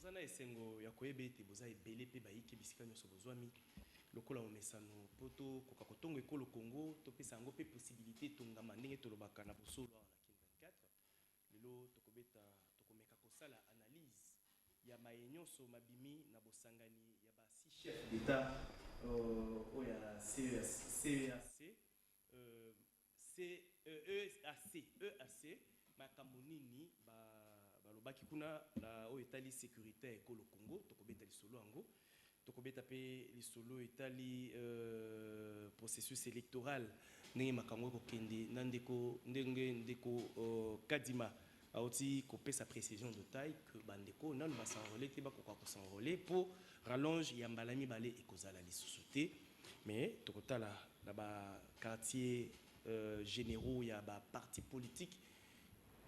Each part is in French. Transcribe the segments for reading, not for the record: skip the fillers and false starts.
tozana esengo ya koyeba ete boza ebele mpe bayiki bisika nyonso bozwami lokola omesano poto koka kotongo ekolo Congo topesa yango mpe possibilité tongama ndenge tolobaka na bosolo awa na kin 24 lelo tokomeka kosala analyse ya maye nyonso mabimi na bosangani ya ba six chefs d'état oya EAC makambo nini balobaki kuna na oyo etali sécurité ekolo Congo tokobeta lisolo yango tokobeta pe lisolo etali processus électoral ndenge makambo kokende na ndeko Kadima aoti kopesa précision de taille que bandeko nanu basanrole te bakoka kosanrole pour rallonge ya mbala mibale ekozala lisusu te mais tokotala na ba quartier généraux ya ba parti politique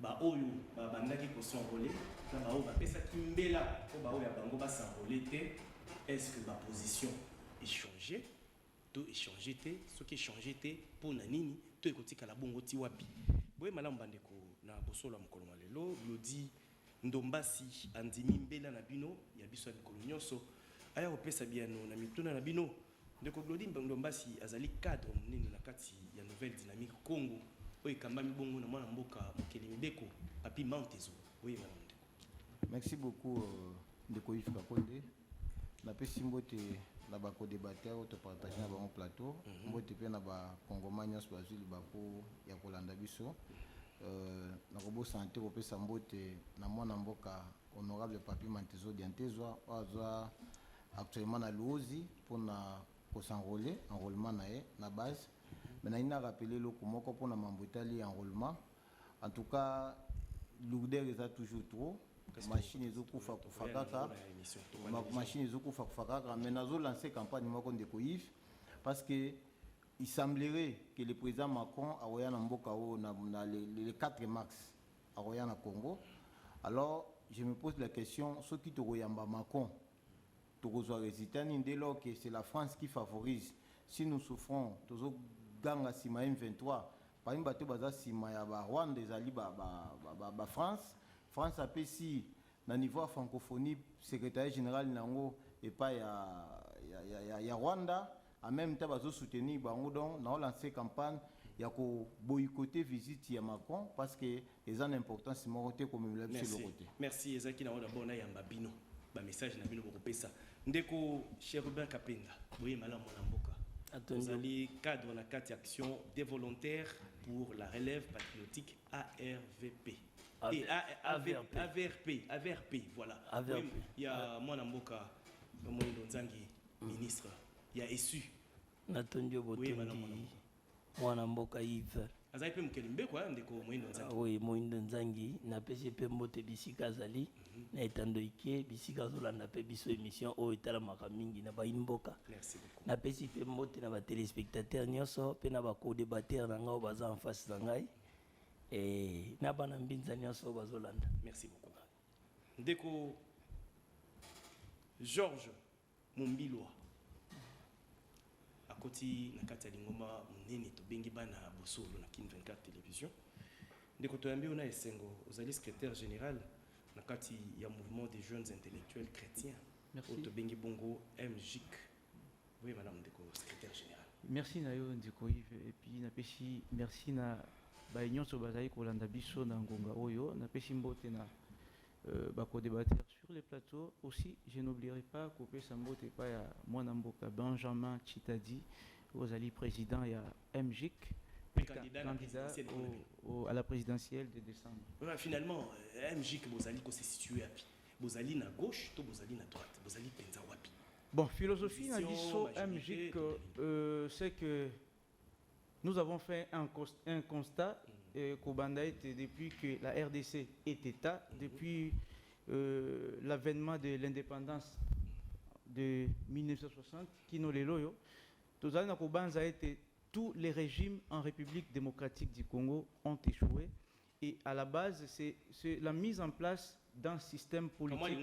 ba oyo bandaki ko s'enrôler na ba oyo bapesaki mbela po ba oyo bango ba s'enrôler te est-ce que ba position échangé to échanger te ce qui échanger te pour na nini to ekotika la bongo ti wapi boye malamu bandeko na bosolo mokolo malelo lodi ndombasi andimi mbela na bino ya biso ya bikolo nyonso aya kopesa biano na mituna na bino ndeko Glodi ndombasi azali cadre nini na kati ya nouvelle dynamique Congo oyo kambami bongo na mwana mboka mokeli mibeko papi Mantezo oyo malamu ndeko. Merci beaucoup ndeko Yves Kakonde na pesi mbote na ba co-débatteur auto partager na ba plateau mbote pe na ba congomais nyonso bazuli bako ya kolanda biso na robo santé kopesa mbote na mwana mboka honorable papi Mantezo Diantezwa azwa actuellement na Luozi pour na s'enrôler enrôlement na base mais il a rappelé le moko pour na mambotali enrôlement en tout cas lourdeur est toujours trop machine ezokufa kufakaka machine ezokufa kufakaka mais nazo lancer campagne moko ndeko Yves parce que il semblerait que le président Macron a voyé na mboka o na le 4 mars a voyé na Congo. Alors je me pose la question ce qui te royamba Macron tokozwa résultat dès lors que c'est la France qui favorise. Si nous souffrons tozo ganga sima M23 par exemple bato baza sima ya ba Rwanda ezali ba France a pe si na niveau francophonie secrétaire général nango et pas ya Rwanda en même temps bazo soutenir bango donc na lancer campagne ya ko boycotter visite ya Macron parce que les en importance moroté comme le côté. Merci ezaki na d'abord na yamba bino ba message na bino bokopesa ndeko Cherubin Kapenda boye malamu na mboka atozali cadre na kati action des volontaires pour la relève patriotique ARVP et AVRP voilà il y a mwana mboka Moindo Nzangi ministre il y a essu natondio botondi mwana mboka Yves azali pe mukeli mbeko ndeko Moindo Nzangi oui Moindo Nzangi na pesi pe mbote bisika azali na etando ike bisika zolanda pe biso émission o etala makamingi na ba mboka merci beaucoup na pesi pe mbote na ba téléspectateurs nyonso pe na ba co-débatteur na ngao baza en face na ngai et na bana mbinza nyonso bazolanda merci beaucoup ndeko Georges Mumbilwa akoti na kati ya lingoma munene to bengi bana bosolo na kin 24 télévision ndeko toyambi ona esengo ozali secrétaire général na kati ya mouvement des jeunes intellectuels chrétiens to bengi bongo MJIC oui madame ndeko secrétaire général merci na yo ndeko Yves et puis na pesi merci na ba nyonso bazali kolanda biso na ngonga oyo na pesi mbote na co-débatteur sur les plateaux aussi. Je n'oublierai pas couper sa mbote pas ya mwana mboka Benjamin Chitadi Ozali président ya MJIC candidat à la présidentielle de décembre. Finalement MJIC Bozali ko se situe api Bozali na gauche to Bozali na droite Bozali penza wapi. Bon philosophie na biso MJIC c'est que nous avons fait un constat depuis que la RDC est État, depuis l'avènement de l'indépendance de 1960, qui nous les loyaux, tous les régimes en République démocratique du Congo ont échoué. Et à la base, c'est la mise en place d'un système politique.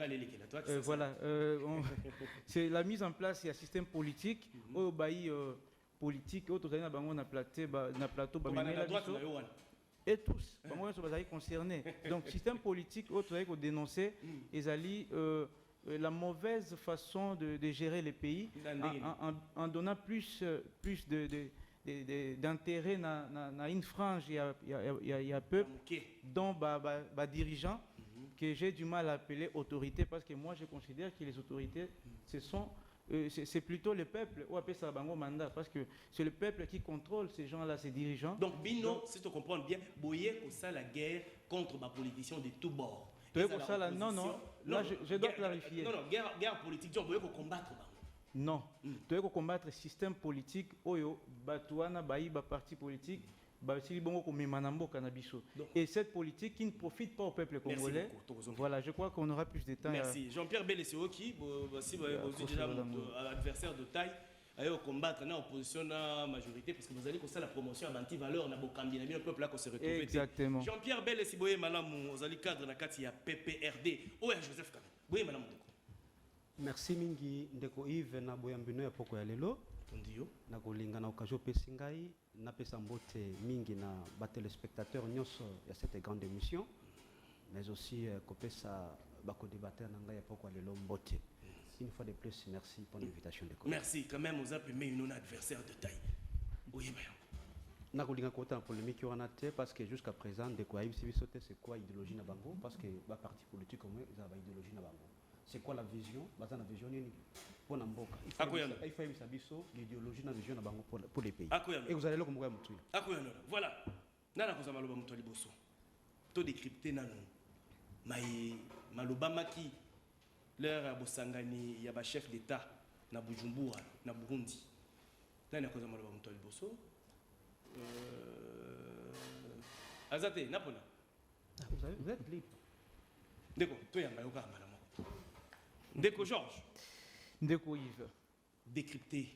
Voilà, c'est la mise en place d'un système politique au bailli politique, au total na plateau, et tous, concernés. Donc, système politique, autre dénoncer, ils allaient la mauvaise façon de gérer les pays en donnant plus d'intérêt à une frange et à peuple dont dirigeants que j'ai du mal à appeler autorité parce que moi je considère que les autorités c'est plutôt le peuple ou appelle ça bango mandat parce que c'est le peuple qui contrôle ces gens-là, ces dirigeants. Donc Bino, si tu comprends bien, boyer pour ça la guerre contre ma politiciens de tous bords. Non, là je dois clarifier. Non, guerre politique, genre boyer pour combattre. Non, tu dois combattre le système politique, oyo, batouana, baïba, parti politique, et cette politique qui ne profite pas au peuple congolais. Voilà, je crois qu'on aura plus de temps. Merci. Jean-Pierre Bélesseo qui, si vous avez déjà adversaire de taille, à combattre dans l'opposition à la majorité, parce que vous allez faire la promotion à anti-valeur, dans le peuple là qu'on se retrouve. Exactement. Jean-Pierre Bélesseo, vous allez cadre dans le cadre PPRD. Oui, Joseph Kabila. Madame. Merci mingi ndeko Yves na boyambino ya poko ya lelo. Ndio. Na kolinga na okajo pesi ngai na pesa mbote mingi na ba téléspectateurs nyonso ya cette grande émission, mais aussi kopesa ba co-débatteur na ngai ya poko ya lelo mbote. Une fois de plus, merci pour l'invitation de Kola. Merci quand même aux appelés une adversaire de taille. Oui, bien. Na kolinga kota en polémique on a té parce que jusqu'à présent de quoi Yves sauté c'est quoi idéologie na bango parce que ba parti politique comme ça ba idéologie na bango. C'est quoi la vision? La vision pour Namboka. Il faut l'idéologie, la vision pour les pays. Et vous allez le comprendre. Voilà. Nana kozama loba mutu liboso. To décrypter nanu. Maloba maki leur abosangani ya ba chef d'état na Bujumbura na Burundi. Nana kozama loba mutu liboso. Azate napona. Vous êtes libre. Ndeko to yamba yoka mala. Ndeko Georges. Ndeko Yves. Décrypter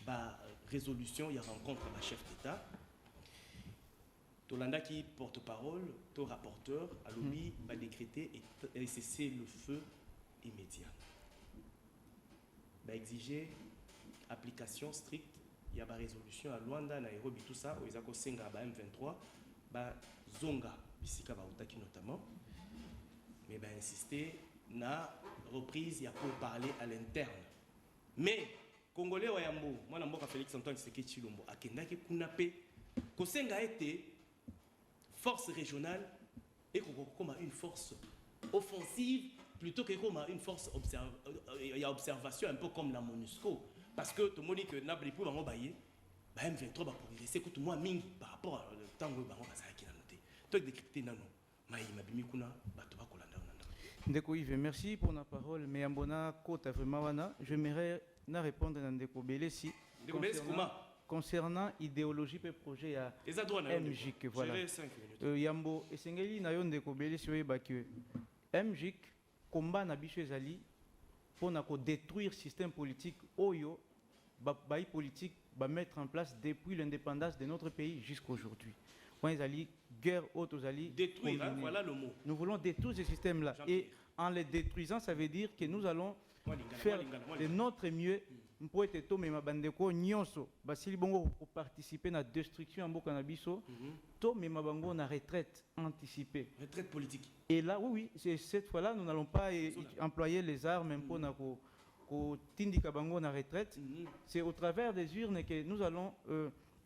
la résolution, il y a rencontre avec le chef d'État. Tolanda qui porte-parole, ton rapporteur, à l'OBI, va décréter et cesser le feu immédiat. Va exiger application stricte, il y a une résolution à Luanda, Nairobi, tout ça, où ils ont Senga, M23, Zonga, Bisika, Bautaki notamment. Mais va insister na reprise, il y a pour parler à l'interne. Mais, Congolais Wayambo, moi, je suis Félix Antoine Tshisekedi Tshilombo, à Kendake Kunape, Kosenga a été force régionale et comme une force offensive plutôt que comme une force observation, un peu comme la MONUSCO. Parce que tout le monde dit que Nabli pour Baye, M23 va progresser, que tout le monde a par rapport au temps où Bango Bazaki a noté. Toi, décrypter Nano, Maï Mabimi Kuna, Batoba Kolanda. Ndeko Yves, merci pour la parole. Mais Ambona Kota Vremavana, j'aimerais répondre à Ndeko Belesi concernant idéologie et projet à MJIC. Voilà. Yambo Esengeli Nayon Ndeko Belesi Oeba que MJIC combat na bicho ezali pour détruire le système politique Oyo, baï politique va mettre en place depuis l'indépendance de notre pays jusqu'à aujourd'hui. Quand ils allaient guerre haute, ils allaient détruire, hein, voilà le mot. Nous voulons détruire ce système-là. Et en les détruisant, ça veut dire que nous allons faire de notre mieux pour être tomé ma bandeko nyonso basili bongo pour participer à la destruction en boka na biso to mais ma bango na retraite anticipée. Retraite politique. Et là oui, cette fois-là nous n'allons pas employer les armes pour na ko tindika bango na retraite. C'est au travers des urnes que nous allons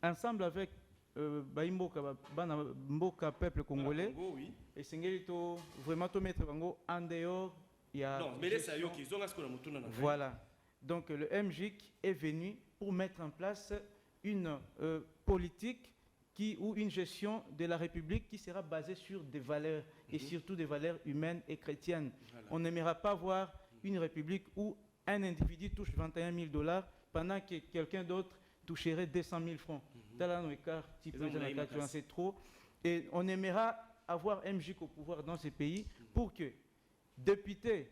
ensemble avec Mboka peuple congolais et Sengeli vraiment to mettre bango en dehors il y a voilà. Donc le MJIC est venu pour mettre en place une politique ou une gestion de la République qui sera basée sur des valeurs et surtout des valeurs humaines et chrétiennes. Voilà. On n'aimera pas voir une République où un individu touche 21 000 $ pendant que quelqu'un d'autre toucherait 200 000 francs. C'est trop. Et on aimera avoir MJIC au pouvoir dans ces pays pour que, député,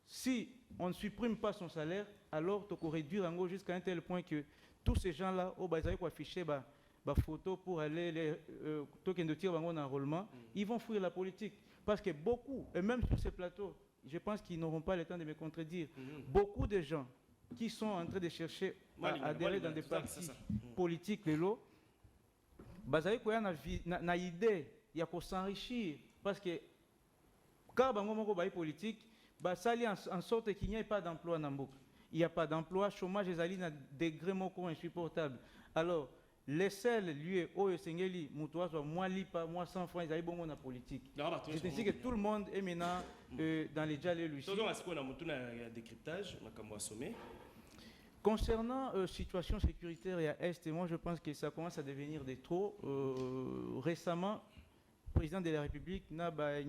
si on ne supprime pas son salaire, alors on peut réduire en gros jusqu'à un tel point que tous ces gens-là, ils vont afficher des photos pour aller enrôlement, ils vont fuir la politique. Parce que beaucoup, et même sur ces plateaux, je pense qu'ils n'auront pas le temps de me contredire, beaucoup de gens qui sont en train de chercher à adhérer dans des partis politiques, ils ont une idée, il y a pour s'enrichir. Parce que quand on est politique, basali en sorte qu'il n'y ait pas d'emploi dans Mboka. Il n'y a pas d'emploi, chômage ezali à degré moko insupportable. Alors, les seuls lieux où Sengeli, Moutouas, moi lipa, moi 100 francs, ils ont bon la politique. C'est ainsi que tout le monde est maintenant dans les dialogues lucides. Décryptage, sommet. Concernant la situation sécuritaire à Est, moi je pense que ça commence à devenir de trop. Récemment, le président de la République n'a pas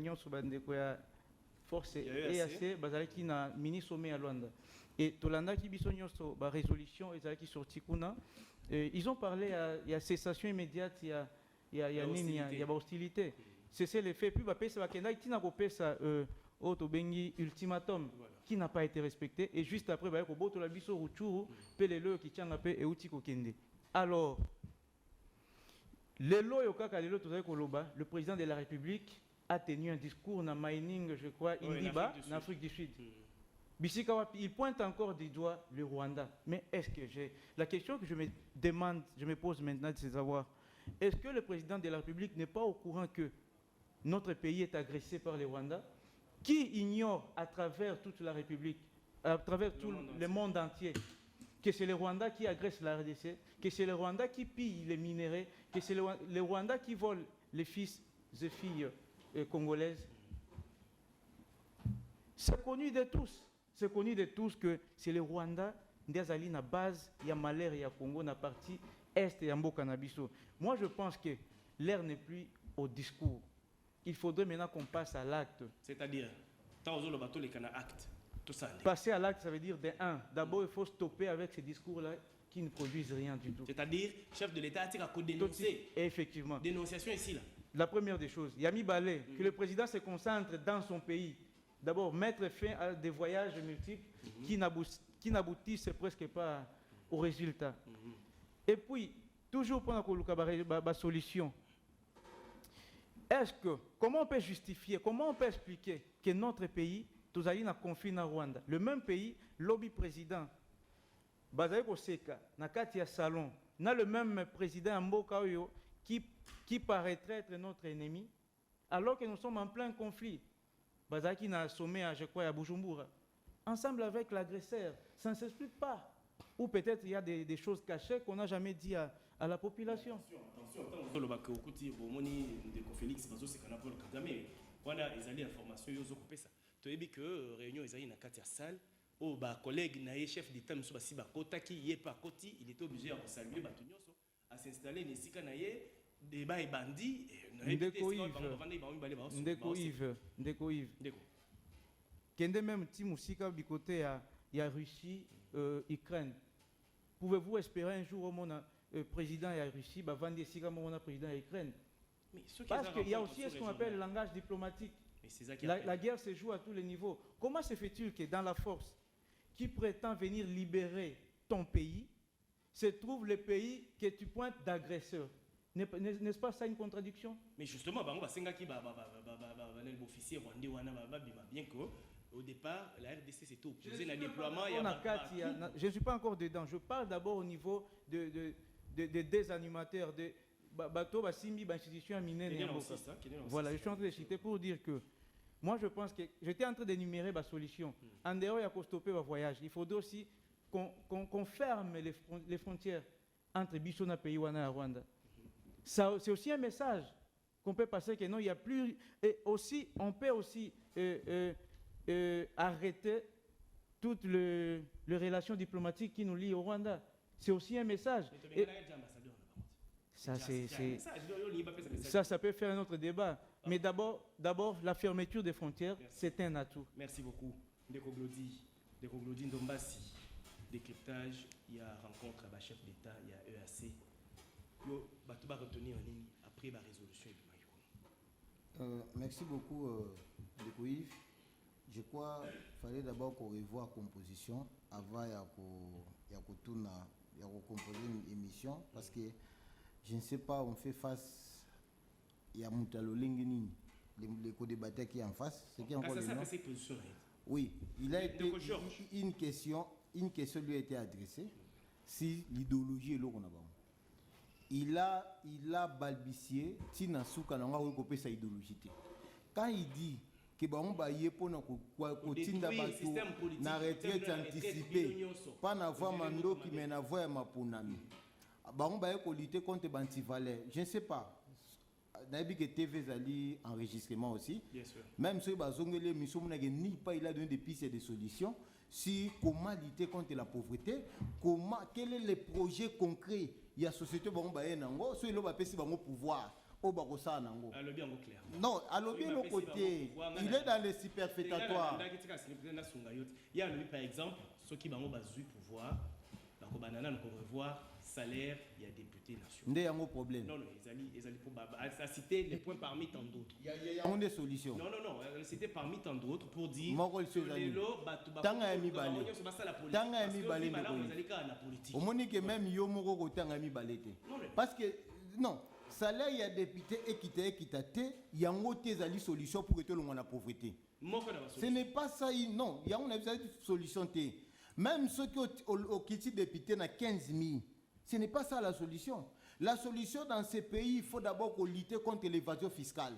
force EAC, qui n'a mini sommet à Luanda. Et Tolanda qui biso nyonso ba résolution ezalaki sorti kuna ils ont parlé il y a cessation immédiate il y a hostilité c'est les faits puis ba pesa ba kenda tina ko pesa auto bengi ultimatum qui n'a pas été respecté et juste après ba ko boto la biso ruchuru pelelo ki tianga pe e uti ko kende. Alors lelo yo kaka lelo tozali ko loba le président de la République a tenu un discours na mining je crois Indiba en Afrique du Sud. Il pointe encore du doigt le Rwanda. Mais est-ce que la question que je me pose maintenant, c'est de savoir, est-ce que le président de la République n'est pas au courant que notre pays est agressé par le Rwanda, qui ignore à travers toute la République, à travers tout le monde entier, que c'est le Rwanda qui agresse la RDC, que c'est le Rwanda qui pille les minéraux, que c'est le Rwanda qui vole les fils et filles congolaises. C'est connu de tous. C'est connu de tous que c'est le Rwanda qui est à la base, il y a malheur, il y a Congo, dans la partie est et en Bokanabiso. Moi, je pense que l'ère n'est plus au discours. Il faudrait maintenant qu'on passe à l'acte. C'est-à-dire, tant aux autres les canards actes. Tout ça. Passer à l'acte, ça veut dire d'abord, il faut stopper avec ces discours-là qui ne produisent rien du tout. C'est-à-dire, chef de l'État a dénoncé. Effectivement. Dénonciation ici, là. La première des choses, Yami Balé, que le président se concentre dans son pays. D'abord, mettre fin à des voyages multiples qui n'aboutissent presque pas au résultat. Et puis, toujours pour la solution, comment on peut justifier, comment on peut expliquer que notre pays, tous allons na conflit na Rwanda, le même pays, lobby président, Bazaï Koseka, na Katia Salon, n'a le même président Mboka Oyo qui paraîtrait être notre ennemi, alors que nous sommes en plein conflit. Bazaki n'a sommet, je crois, à Bujumbura, ensemble avec l'agresseur. Ça ne s'explique pas. Ou peut-être il y a des choses cachées qu'on n'a jamais dit à la population. Attention, Félix, information, tu as dit que réunion est dans la salle. Oh, collègue, chef d'État, il était obligé de saluer, à s'installer, débat et bandit. Ndeko Yves. Kende même Timoussika du côté il y a Russie, Ukraine. Pouvez-vous espérer un jour au monde président et Russie, vendre Sika mon président et Ukraine? Parce qu'il y a aussi ce qu'on appelle le langage diplomatique. La guerre se joue à tous les niveaux. Comment se fait-il que dans la force qui prétend venir libérer ton pays, se trouve le pays que tu pointes d'agresseur? N'est-ce pas ça une contradiction? Mais justement, officier rwandais, bien qu'au départ, la RDC s'était opposée à déploiement. Je ne suis pas encore dedans. Je parle d'abord au niveau des animateurs, des bateaux, institutions mineures. Voilà, je suis en train de citer pour dire que moi, je pense que j'étais en train d'énumérer ma solution. En dehors, il y a stopper le voyage. Il faudrait aussi qu'on ferme les frontières entre Bissona et Rwanda. C'est aussi un message qu'on peut passer que non, il n'y a plus. Et aussi, on peut aussi arrêter toutes les relations diplomatiques qui nous lient au Rwanda. C'est aussi un message. Et ça peut faire un autre débat. Mais d'abord, la fermeture des frontières, c'est un atout. Merci beaucoup. Ndeko Glodi Ndombasi, décryptage, il y a rencontre avec chef d'État, il y a EAC. Yo, tu vas retenir en ligne après la résolution du merci beaucoup, Ndeko Yves. Je crois qu'il fallait d'abord qu'on revoie la composition avant de composer une émission parce que je ne sais pas, on fait face, il y a Moutalo Lingini, les co-débatteurs qui est en face. C'est qui encore le nom? Oui, il a été une question lui a été adressée si l'idéologie est là qu'on a. Il a balbutié Tina Souka n'a pas sa idéologie. Quand il dit que bango baye pona kotinda détruire bato système politique, na retraite système de retraite, anticipée bino nyonso. pas na voie Ozeli mandoki moko mais na voie ya mapunami bango baye lutter contre bantivaleur je ne sais pas nayebi que TV ezali enregistrement aussi Bien sûr. même soki bazongeli émission monake ni pas il a donné des pistes et des solutions si comment lutter contre la pauvreté comment quel est le projet concret il y a société bango baye nango so ilo bapesi bango pouvoir o bakosala nango Alors bien clair. non alobie le côté il est dans les superfétatoires Il y a lui par exemple ceux qui bango bazui pouvoir bako banana ko revoir salaire il y a député national. nde yango problème Non ils allaient pour ça citer les points parmi tant d'autres. il y a des solutions Non c'était parmi tant d'autres pour dire Moko que les lots tanga ya mibale tanga ya mibale politique. omoni que même yo moko kotanga ya mibale te parce que non salaire ya député équité yango te ezali solution pour que tolongwa na pauvreté ce n'est pas ça non yango na ezali solution te même ceux qui ont quitté député na 15 000 ce n'est pas ça la solution dans ces pays il faut d'abord lutter contre l'évasion fiscale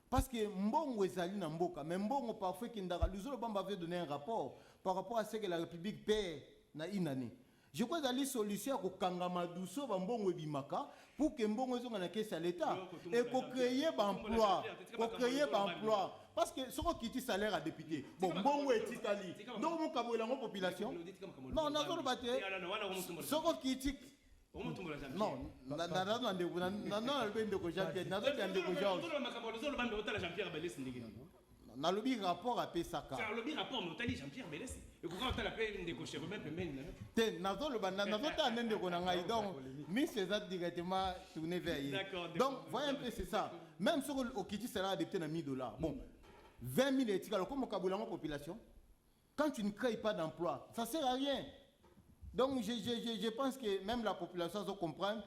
parce que mbongo ezali na mboka mais mbongo parfois kindaka luzolo bamba avait donné un rapport par rapport à ce que la République perd na une année. Je crois que la solution est kangama douce bambongo ebimaka pour que mbongo ezonga na caisse à l'état et qu'on crée emploi parce que ce qui est salaire à député bon mbongo etikali donc mon kabola ngo population non nazo battre ce qui est non na lobi rapport à pesaka ça lobi rapport mais otali Jean-Pierre Belès et quand on t'a appelé une décocher même pembeni te nazo le banda nazo ta nende ko na ngai donc mi c'est ça directement tourner vers hier donc voyez un peu c'est ça même sur au kiti sera adapté na $1000 bon 20 000 etikalo comme kabula en population quand tu ne crées pas d'emploi ça sert à rien donc je pense que même la population doit comprendre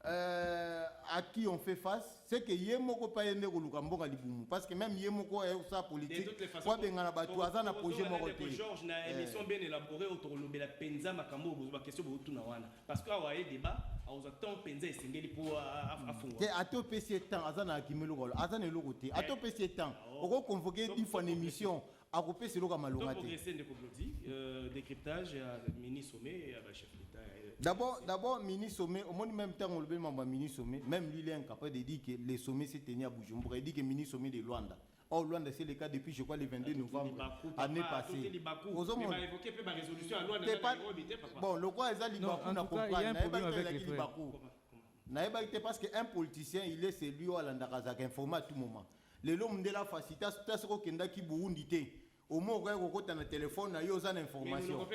à qui on fait face, c'est que yemoko pa yende koluka mbonga libumu parce que même yemoko est sa politique kwa bengana batu azana projet moko te Georges na émission bien élaborée autour de la penza makambo ba question bo tuna wana parce que awa débat aux attend penza esengeli pour afunga te ato PC temps azana akimelo kolo azana eloko te ato PC temps oko convoquer une fois une émission a couper c'est loka malonga te progresser de Koblodi décryptage mini sommet à chef d'état. D'abord, mini-sommet, au même temps, on le dit mini-sommet, même lui, il est incapable de dire que les sommets s'est tenu à Bujumbura. Il dit que mini-sommet de Luanda. Or, Luanda, c'est le cas depuis, je crois, le 22 novembre, année passée. Bon, le quoi, il y a un problème avec les frais. Parce qu'un politicien, il est celui où il a informé à tout moment. Le l'homme de la facilité, c'est ce qu'il y a qui Burundi. Au moins, on a un téléphone, il y a une information.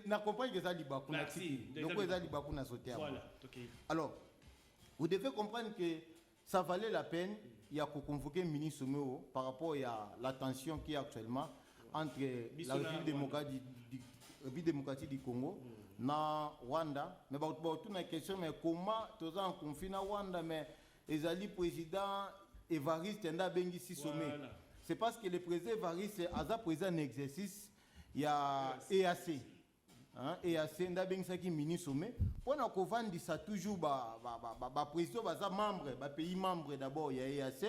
Na comprendre que ça libaku na tiki. Donc ça libaku na sauter. Alors, vous devez comprendre que ça valait la peine il y a convoquer ministre Someo par rapport à la tension qui est actuellement entre la République démocratique du Congo na Rwanda. Mais tout na question mais comment tous en conflit na Rwanda mais ezali président Evariste nda bengi si sommet. C'est parce que le président Evariste a président un exercice, il y a EAC. EAC, il y a un ministre sommet. Pour qu'on vende ça toujours, le président, le pays membre d'abord, il y a EAC.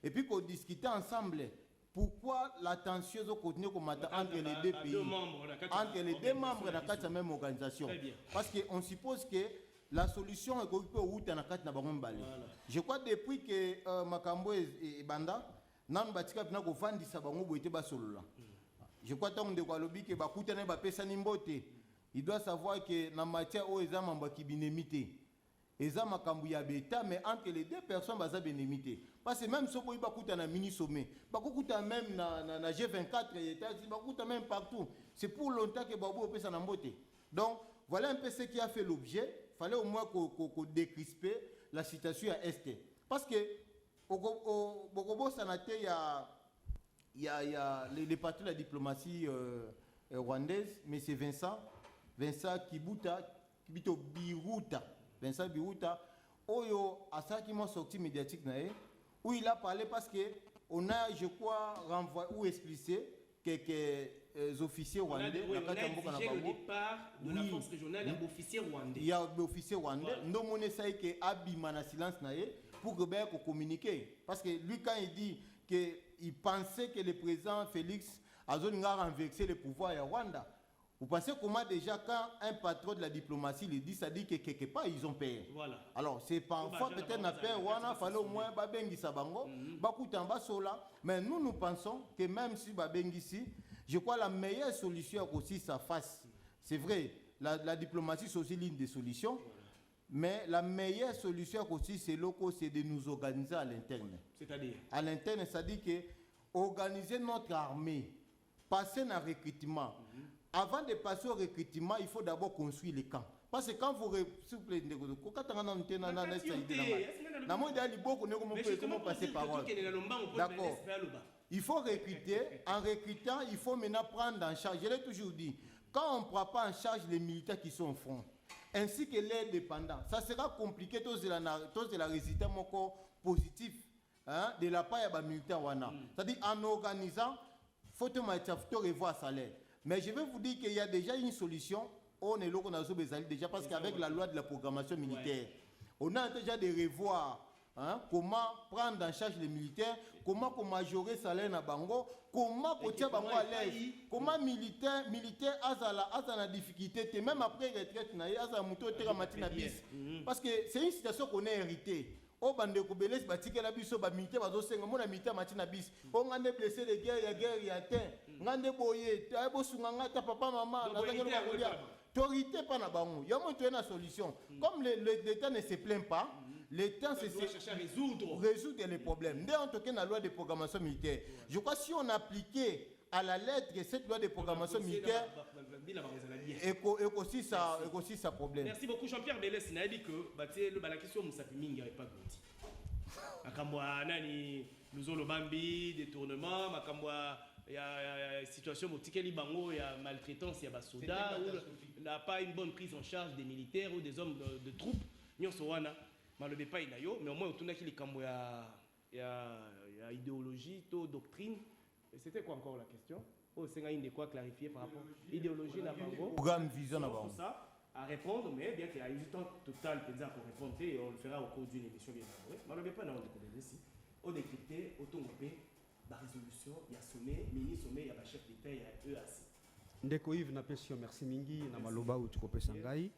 Et puis qu'on discute ensemble. Pourquoi la tension continue entre les deux pays, entre les deux membres de la même organisation? Parce qu'on suppose que la solution est occupée au route dans la Bangombalé. Je crois depuis que Makambo et Banda, nan batika pina ko vandisa bango boite basolola. Je crois tant de quoi lobby que bakutana ba pesa nimbote. Il doit savoir que na matière o eza mamba ki binemité. Eza makambu ya beta mais entre les deux personnes baza binemité. Parce que même soko bakutana mini sommet, bakuta même na G24 et États-Unis, bakuta même partout. C'est pour longtemps que babo pesa na mbote. Donc voilà un peu ce qui a fait l'objet. Fallait au moins qu'on décrisper la situation à Est. Parce que au Bokobo Sanate, il y a les partis de la diplomatie rwandaise, M. Vincent Kibuta, Vincent Biruta, Oyo a ça qui m'a sorti médiatique, où il a parlé parce qu'on a, je crois, renvoyé ou explicité quelques officiers rwandais. On a exigé le départ de la force régionale d'un officier rwandais. Il y a un officier rwandais. Nous avons essayé que Abima na silence pour que communiquer. Parce que lui, quand il dit que qu'ils pensaient que le président Félix a renversé le pouvoir à Rwanda. Vous pensez comment déjà quand un patron de la diplomatie le dit, ça dit que quelque part ils ont payé. Voilà. Alors c'est parfois peut-être n'a pas Rwanda, fallait au moins Babengi Sabango, Bakutamba Sola. Mais nous pensons que même si Babengi ici, je crois la meilleure solution aussi ça fasse. C'est vrai, la diplomatie c'est aussi l'une des solutions. Mais la meilleure solution aussi, c'est de nous organiser à l'interne. C'est-à-dire à l'interne, c'est-à-dire que organiser notre armée, passer dans le recrutement. Avant de passer au recrutement, il faut d'abord construire les camps. Parce que quand vous... S'il vous plaît, d'accord. Il faut recruter. En recrutant, il faut maintenant prendre en charge. Je l'ai toujours dit. Quand on ne prend pas en charge les militaires qui sont au front, ainsi que les dépendants, ça sera compliqué tous de la résultat positif de la part des militaires. C'est-à-dire en organisant, il faut revoir le salaire. Mais je vais vous dire qu'il y a déjà une solution. On est là, on a déjà parce qu'avec la loi de la programmation militaire, on a déjà de revoir comment prendre en charge les militaires, comment majorer le salaire na bango, comment côté bango à l'aise, comment militaire a la difficulté, même après retraite na a muto te matina bis. Parce que c'est une situation qu'on a héritée. Au bande kobeles batike la biso ba militaire bazo senga mona militaire matina bis. On ngande blessé de guerre ya terre. Ngande boye, ta bo sunga ta papa maman na zangelo ba kolia. Autorité pas na bango. Il y a une solution. Comme l'État ne se plaint pas, l'État se cherche à résoudre les problèmes. Dès en tout cas, la loi de programmation militaire. Je crois que si on appliquait à la lettre cette loi de programmation militaire, et aussi ça problème. Merci beaucoup Jean-Pierre Bélès. Il a dit que la question de Moussapiming n'y avait pas de Makamboa nani nous le bambi détournement Makamboa il y a une situation où il y a maltraitance, il y a soldats, il n'y a pas une bonne prise en charge des militaires ou des hommes de troupes. Nous sommes mais au moins, il y a idéologie, doctrine. C'était quoi encore la question? C'est de quoi clarifier par rapport à l'idéologie programme vision ça à répondre, mais bien qu'il y a un temps total pour répondre, et on le fera au cours d'une émission bien élaborée. Mais on ne peut pas ici. On décrypter, autonomie. La résolution, il y a sommet, mini sommet, il y a chef d'État, il y a EAC. Ndeko Yves na pesio merci mingi na maloba uti ko pesa ngai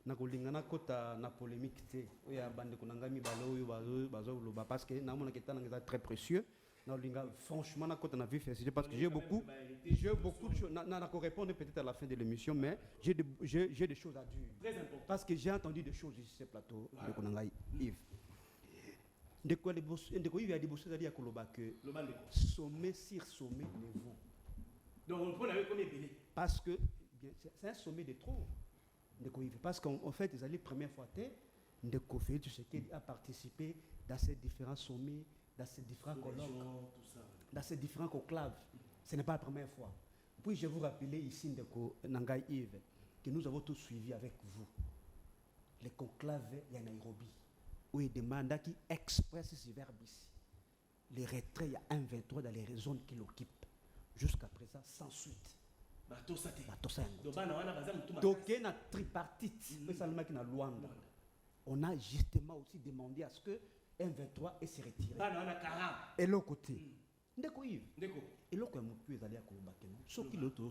na kolingana kota na polémique te oya bande ko nangami balo oyo bazo loba parce que na mona ketana ngeza très précieux na linga franchement na kota na vif parce que j'ai beaucoup de choses na ko répondre peut-être à la fin de l'émission mais j'ai des choses à dire très important parce que j'ai entendu des choses ici sur ce plateau de konangai Yves. Ndeko Yves a dit beaucoup à koloba que sommet sur sommet ne vaut. Donc on peut l'avoir comme épelé. Parce que c'est un sommet de trop. Ndeko Yves parce qu'en fait ils allaient première fois Ndeko Félix Tshisekedi a participé dans ces différents sommets, dans ces différents colloques, dans ces différents conclaves. Ce n'est pas la première fois. Puis je vous rappeler ici Ndeko Nangai Yves que nous avons tous suivi avec vous les conclaves à Nairobi. Où il demande qui expresse ce verbe ici. Les retraits, il y a 1,23 dans les zones qu'il occupe. Jusqu'à présent, sans suite. Donc, il y a une tripartite. On a justement aussi demandé à ce que 1,23 ait se retiré. Et l'autre côté. Ndeko Yves. Et l'autre côté, il faut aller à Kolobakeno. Ce qui l'autre,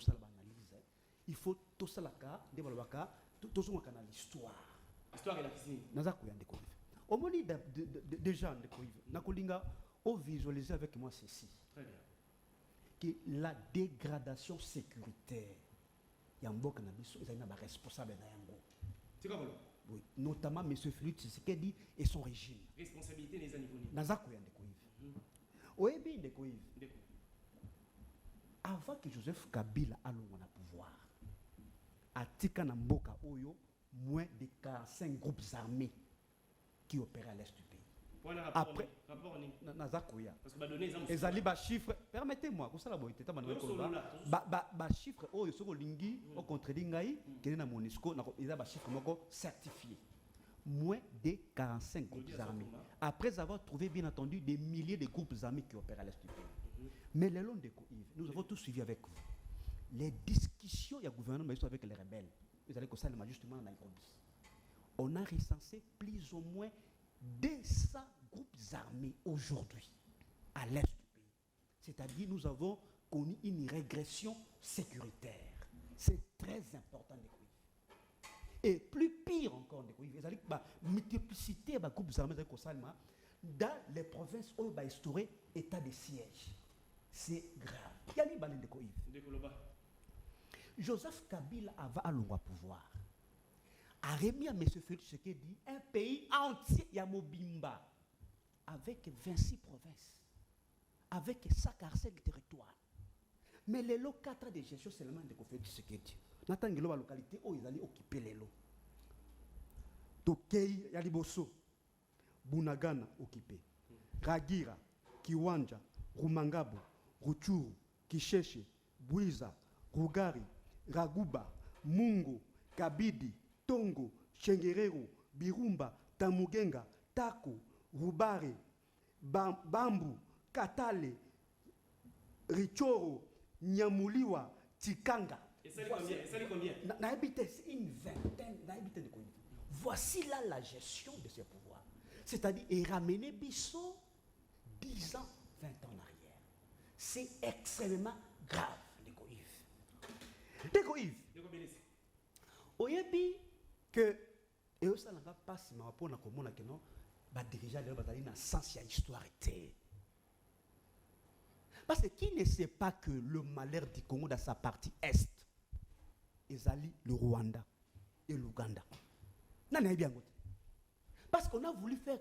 il faut tout ça la carte, tout ça l'histoire. L'histoire est la piscine. Au moment de gens de Nakolinga, on visualise avec moi ceci. Très bien. Que la dégradation sécuritaire, il y a un bon cannabis, il y a un responsable dans Yango. C'est quoi? Oui, notamment M. Félix Tshisekedi et son régime. Responsabilité des animaux. Nazako Yandekoïv. Oui, bien Yandekoïv. Avant que Joseph Kabila ait le pouvoir, à Tika Namboka Oyo, moins de 45 groupes armés qui opèrent à l'est du pays. Après, Nazakoya. Parce que bah donner les alibas chiffres, permettez-moi, comme ça la bonne tête, chiffres, oh, ils sont lingi, au contre lingai, qui est dans Monisco, ils ont chiffres certifiés. Moins de 45 groupes armés. Après avoir trouvé, bien entendu, des milliers de groupes armés qui opèrent à l'est du pays. Mais le long de Koïv, nous avons tous suivi avec vous les discussions du gouvernement avec les rebelles. Vous allez constater justement en Nairobi. On a recensé plus ou moins 200 groupes armés aujourd'hui à l'est du pays. C'est-à-dire nous avons connu une régression sécuritaire. C'est très important. Et plus pire encore, la multiplicité des groupes armés dans les provinces où il y a instauré état de siège. C'est grave. Joseph Kabila va à l'ongwa pouvoir. A remis à M. Félix Tshisekedi un pays entier, Yamobimba, avec 26 provinces, avec 145 territoires. Mais les lots 4 ans de gestion seulement de Félix Tshisekedi. Nathan la localité où ils allaient occuper les lots. Tokei, Yaliboso, Bunagana occupé. Ragira, Kiwanja, Rumangabo, Ruchuru, Kisheshe, Bwiza, Rugari, Raguba, Mungo, Kabidi, Tongo, Shengerero, Birumba, Tamugenga, Tako, Rubare, Bambu, Katale, Richoro, Nyamuliwa, Tikanga. Et ça les combien? C'est une vingtaine de communes. Voici là la gestion de ces pouvoirs. C'est-à-dire, et ramener Bissot 10 ans, 20 ans en arrière. C'est extrêmement grave, les Goïves. Les Goïves. Oyebi que, et aussi, ça n'a pas passé, mais pour la que non, bah dirigeant de la sens, il y a histoire. Parce que qui ne sait pas que le malheur du Congo dans sa partie est, Ezali, le Rwanda et l'Ouganda. Parce qu'on a voulu faire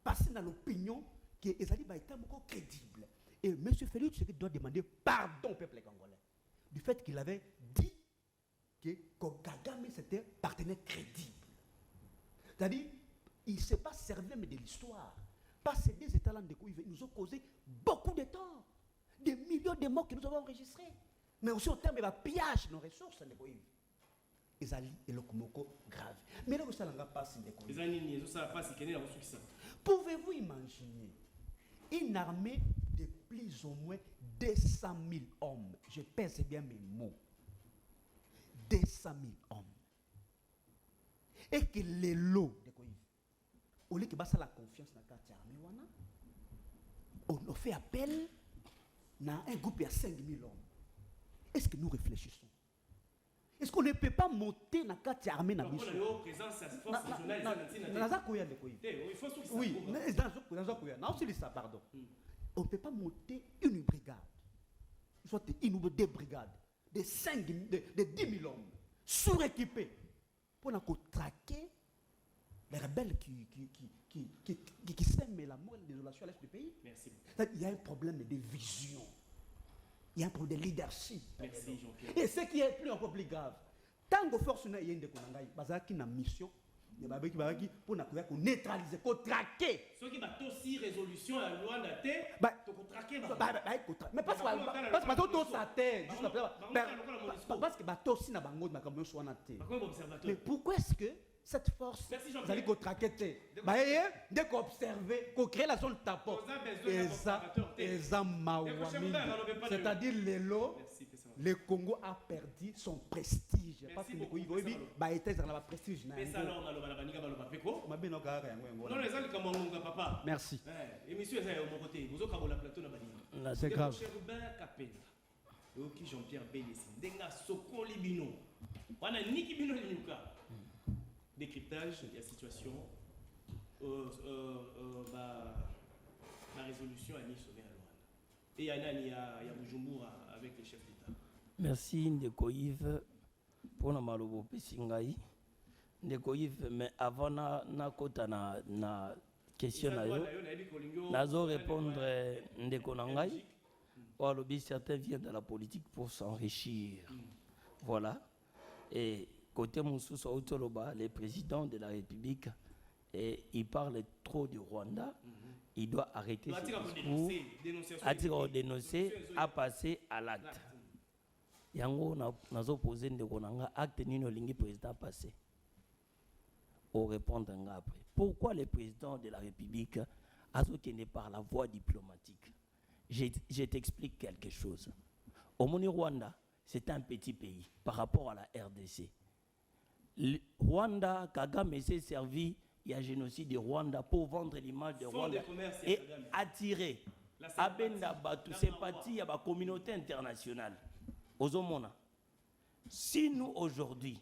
passer dans l'opinion que Ezali est beaucoup crédible. Et M. Félix doit demander pardon au peuple congolais du fait qu'il avait dit que Kagame c'était partenaire crédible. C'est-à-dire, il ne s'est pas servi même de l'histoire. Parce que des États-là ils nous ont causé beaucoup de tort. Des millions de morts que nous avons enregistrés. Mais aussi au terme de pillage de nos ressources. Ezali et le Komoko grave. Mais là, ça n'a pas Pouvez-vous imaginer une armée de plus ou moins 200 000 hommes? Je pèse bien mes mots. 200 000 hommes. Et que les lots de Koïv, au lieu que ça la confiance dans la carte armée, on a fait appel à un groupe de 5 000 hommes. Est-ce que nous réfléchissons? Est-ce qu'on ne peut pas monter dans la carte armée dans la présence de force régionale? Oui, pardon. On ne peut pas monter une brigade, soit une ou deux brigades, de 10 000 hommes, suréquipés, pour traquer les rebelles qui sèment la mort et la désolation à l'est du pays. Merci. Il y a un problème de vision. Il y a un problème de leadership. Merci, Jean-Pierre. Et ce qui est plus encore plus grave, tant que force n'a une mission, pour neutraliser, pour traquer. Ceux qui ont aussi résolution à la loi de la terre, pour traquer. Mais parce que mais pourquoi est-ce que cette force, vous allez traquer, dès qu'on observe, qu'on crée la zone tapon, c'est-à-dire le Congo a perdu son prestige. Parce que le Congo a été dans le prestige. Merci. C'est grave. Jean-Pierre Bélissi, Denga Sokoli Bino, on a Niki Bino Linuka. Décryptage de la situation, la résolution à Nice à Luanda. Et il y a Bujumbura avec les chefs d'État. Merci Ndeko Yves pour la malobo pesingai. Ndeko Yves, mais avant na kota na question na yo, nazo répondre Ndeko Nangai. Certains viennent de la politique pour s'enrichir. Voilà. Et côté Moussous Autoloba, le président de la République, il parle trop du Rwanda. Il doit arrêter ce discours, dénoncer, à passer à l'acte. Yango nazo posé ndeko nanga acte nino lingi président passé. Au répondre après. Pourquoi le président de la République a soutenu par la voie diplomatique? Je t'explique quelque chose. Au Rwanda, c'est un petit pays par rapport à la RDC. Le Rwanda, Kagame s'est servi, il y a génocide du Rwanda pour vendre l'image de Rwanda et attirer abenda batu sympathie à la communauté internationale. Ozomona. Si nous aujourd'hui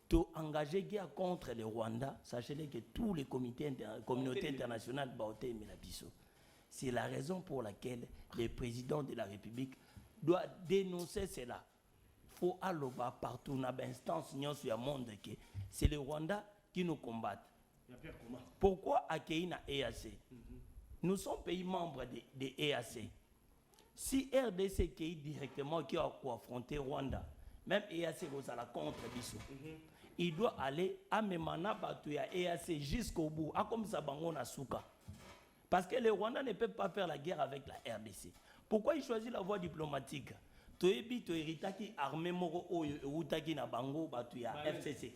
tu engagé guerre contre le Rwanda, sachez que tous les communautés internationales baoté Melabiso. C'est la raison pour laquelle le président de la République doit dénoncer cela. Il faut aller partout dans l'instance sur le monde que c'est le Rwanda qui nous combat. Pourquoi accueillir la EAC? Nous sommes pays membres de EAC. Si RDC qui directement qui a affronté Rwanda, même EAC vous la contre Bissou, il doit aller à Memana Batuya EAC jusqu'au bout, à comme ça bango na souka. Parce que le Rwanda ne peut pas faire la guerre avec la RDC. Pourquoi il choisit la voie diplomatique? Toyebi to eritaki armée moro oyo utaki na bango Batuya FCC.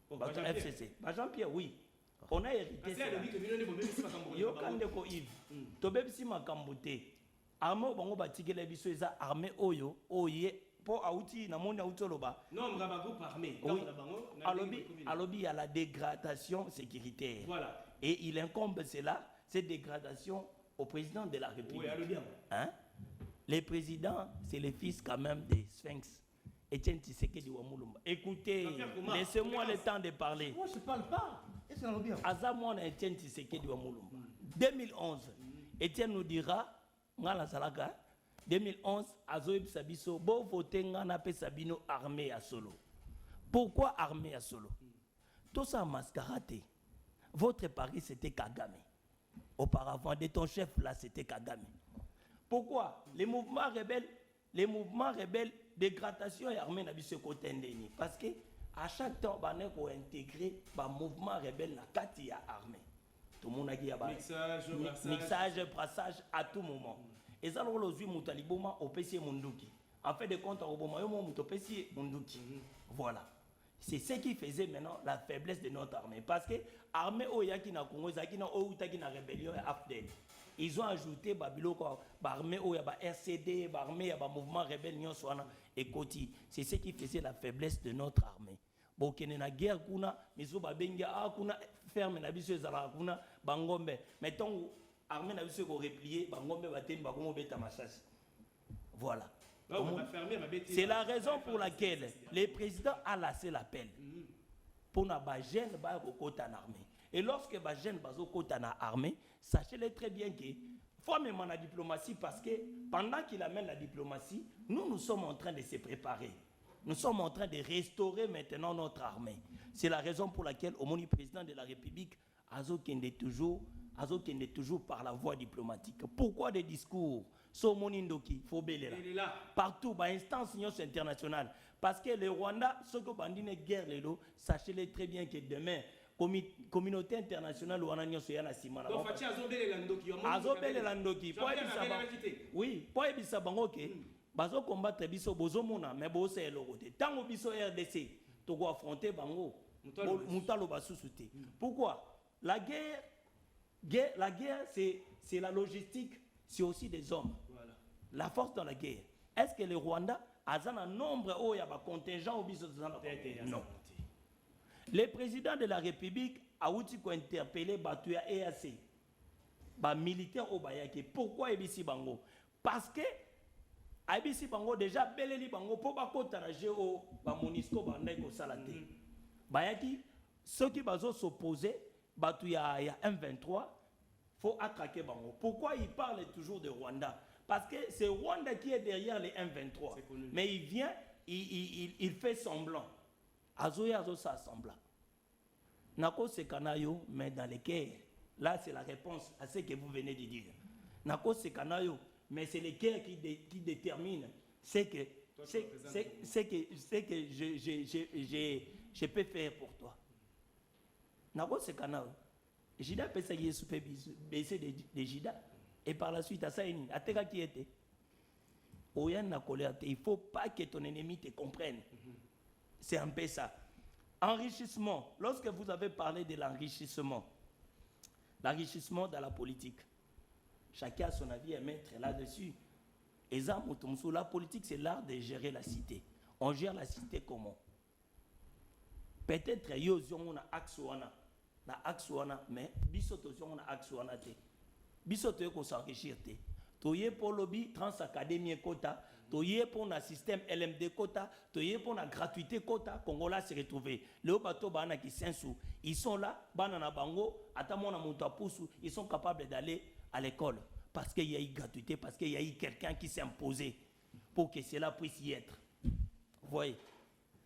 FCC. Jean-Pierre, oui. On a hérité ça. Yo kandeko Yves. Tobebisi makambote. Armée bango batikele biso eza armée oyo oye pour auti na monde auti loba. Non, ngaba groupe armé. Oui. Alobi il y a la dégradation sécuritaire. Voilà. Et il incombe cela, cette dégradation au président de la République. Oui, hein? Les présidents, c'est les fils quand même des Sphinx. Etienne Tshisekedi Wamulumba. Écoutez, laissez-moi le temps de parler. Moi, je ne parle pas. Est-ce que ça va bien? Azamon Etienne Tshisekedi Wamulumba. 2011, Etienne nous dira, ngala salaka, 2011, Azoïb Sabiso, bon voté ngana pe Sabino armée à solo. Pourquoi armée à solo? Tout ça mascarade. Votre pari c'était Kagame. Auparavant, de ton chef là, c'était Kagame. Pourquoi? Les mouvements rebelles, dégradation et armée n'a pas ce côté ndeni. Parce que à chaque temps, on faut intégrer le mouvement rebelle na kati ya armée. Tout le monde a dit mixage, brassage à tout moment. Et ça, on a vu Moutaliboma au PC Munduki. En fait, de compte, on a PC Munduki. Voilà. C'est ce qui faisait maintenant la faiblesse de notre armée. Parce que l'armée Oyaki na Congo, Zaki na Outaki na rébellion et Afdel. Ils ont ajouté Babilo, l'armée Oyaba RCD, l'armée mouvement rebelle et Koti. C'est ce qui faisait la faiblesse de notre armée. Bon, qu'il y a une guerre, mais Babenga, ferme la biseuse à la Bangombe. Mettons, l'armée n'a vu qu'on replié, Bangombe, Batem, Bagombe, Tamassas. Voilà. C'est la raison pour laquelle le président a lancé l'appel pour na jeune au côté en armée. Et lorsque ba jeune bazo côté en armée, sachez-le très bien que faut même la diplomatie parce que pendant qu'il amène la diplomatie, nous sommes en train de se préparer. Nous sommes en train de restaurer maintenant notre armée. C'est la raison pour laquelle au moni président de la République azo kende toujours par la voie diplomatique. Pourquoi des discours? Somonindoki, faut là. Partout, par instance internationale. Parce que le Rwanda, ce que bandine guerre, sachez-le très bien que demain, communauté internationale, on a une simana. Donc, Fatia Azobele Landoki. Oui, pour ebisa bango ke, bazo combattre biso bozo mona, mais bozo c'est le côté. Tant biso RDC, to go affronter bango, mutalo basusute. Pourquoi? La guerre, c'est la logistique. C'est aussi des hommes. Voilà. La force dans la guerre. Est-ce que le Rwanda a un nombre où il y a un contingent ou non. Le président de la République a interpellé Batuya EAC. Les militaires au Bayake. Pourquoi Ebisi Bango? Parce que Ebisi Bango déjà beleli Bango pour pas s'opposer au Monisco Bandeko Salate. Bayaki, ceux qui vont s'opposer, Batuya M23. Faut attraquer Bango. Pourquoi il parle toujours de Rwanda? Parce que c'est Rwanda qui est derrière les M23. Mais il vient, il fait semblant. Azoya ça semblant. Nako se kanayo, mais dans les cœurs. Là, c'est la réponse à ce que vous venez de dire. Nako se kanayo, mais c'est les cœurs qui déterminent ce que je peux faire pour toi. Nako se kanayo. Jida pesa Yesu pe baisser de Jida et par la suite à ça à tega qui était Oyan na colère, il faut pas que ton ennemi te comprenne. C'est un peu ça. Enrichissement. Lorsque vous avez parlé de l'enrichissement dans la politique, chacun a son avis à mettre là-dessus. Et ça, la politique, c'est l'art de gérer la cité. On gère la cité comment? Peut-être qu'il y a un axe mais biso tozon na axe wana te. biso toye ko s'enrichir te. Toye pour lobby Transacadémie quota, toye pour na système LMD quota, toye pour na gratuité quota, Congola s'est retrouvé. Le bateau bana qui sensou, ils sont là, bana na bango, atamona monta poussou, ils sont capables d'aller à l'école parce qu'il y a eu gratuité, parce qu'il y a eu quelqu'un qui s'est imposé pour que cela puisse y être. Vous voyez?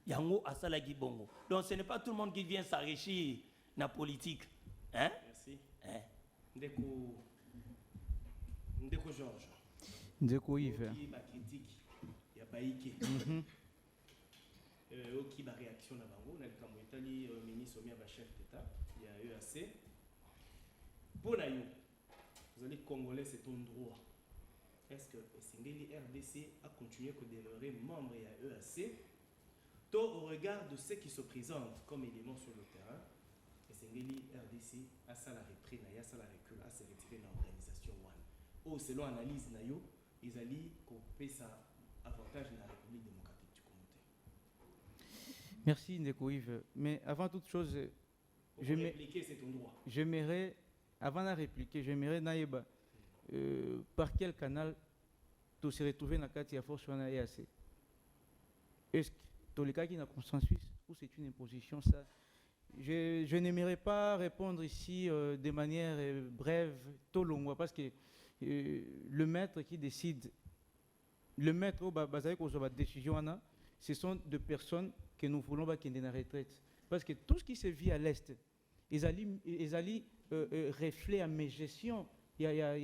Yango asala bongo. Donc ce n'est pas tout le monde qui vient s'enrichir na politique. Hein? Merci. Hein? Ndeko Georges. Ndeko Yves. Qui ba critique, il y a baïké. Qui ba réaction na bango, na likambo Italie ministre Somia ba chef d'État, il y a EAC. Pour na yo, vous allez congolais c'est ton droit. Est-ce que Singeli RDC a continué à demeurer membre de EAC? Au regard de ce qui se présente comme élément sur le terrain, Singeli RDC a ça la repris, a ça la recul, a se retiré dans l'organisation One. Oh, selon l'analyse Nayo, ils allaient couper ça avantage dans la République démocratique du Congo. Merci Ndeko Yves. Mais avant toute chose, répliquer, c'est ton droit. J'aimerais, avant de répliquer, j'aimerais Naïba, par quel canal tu se retrouves dans la carte de force sur la EAC? Est-ce que dans le cas qui n'a consensus ou c'est une imposition ça? Je n'aimerais pas répondre ici de manière brève, tout long, parce que le maître qui décide, le maître basé sur la décision, ce sont des personnes que nous voulons pas qu'ils aient la retraite. Parce que tout ce qui se vit à l'Est, ils allaient refléter à mes gestions. Il y a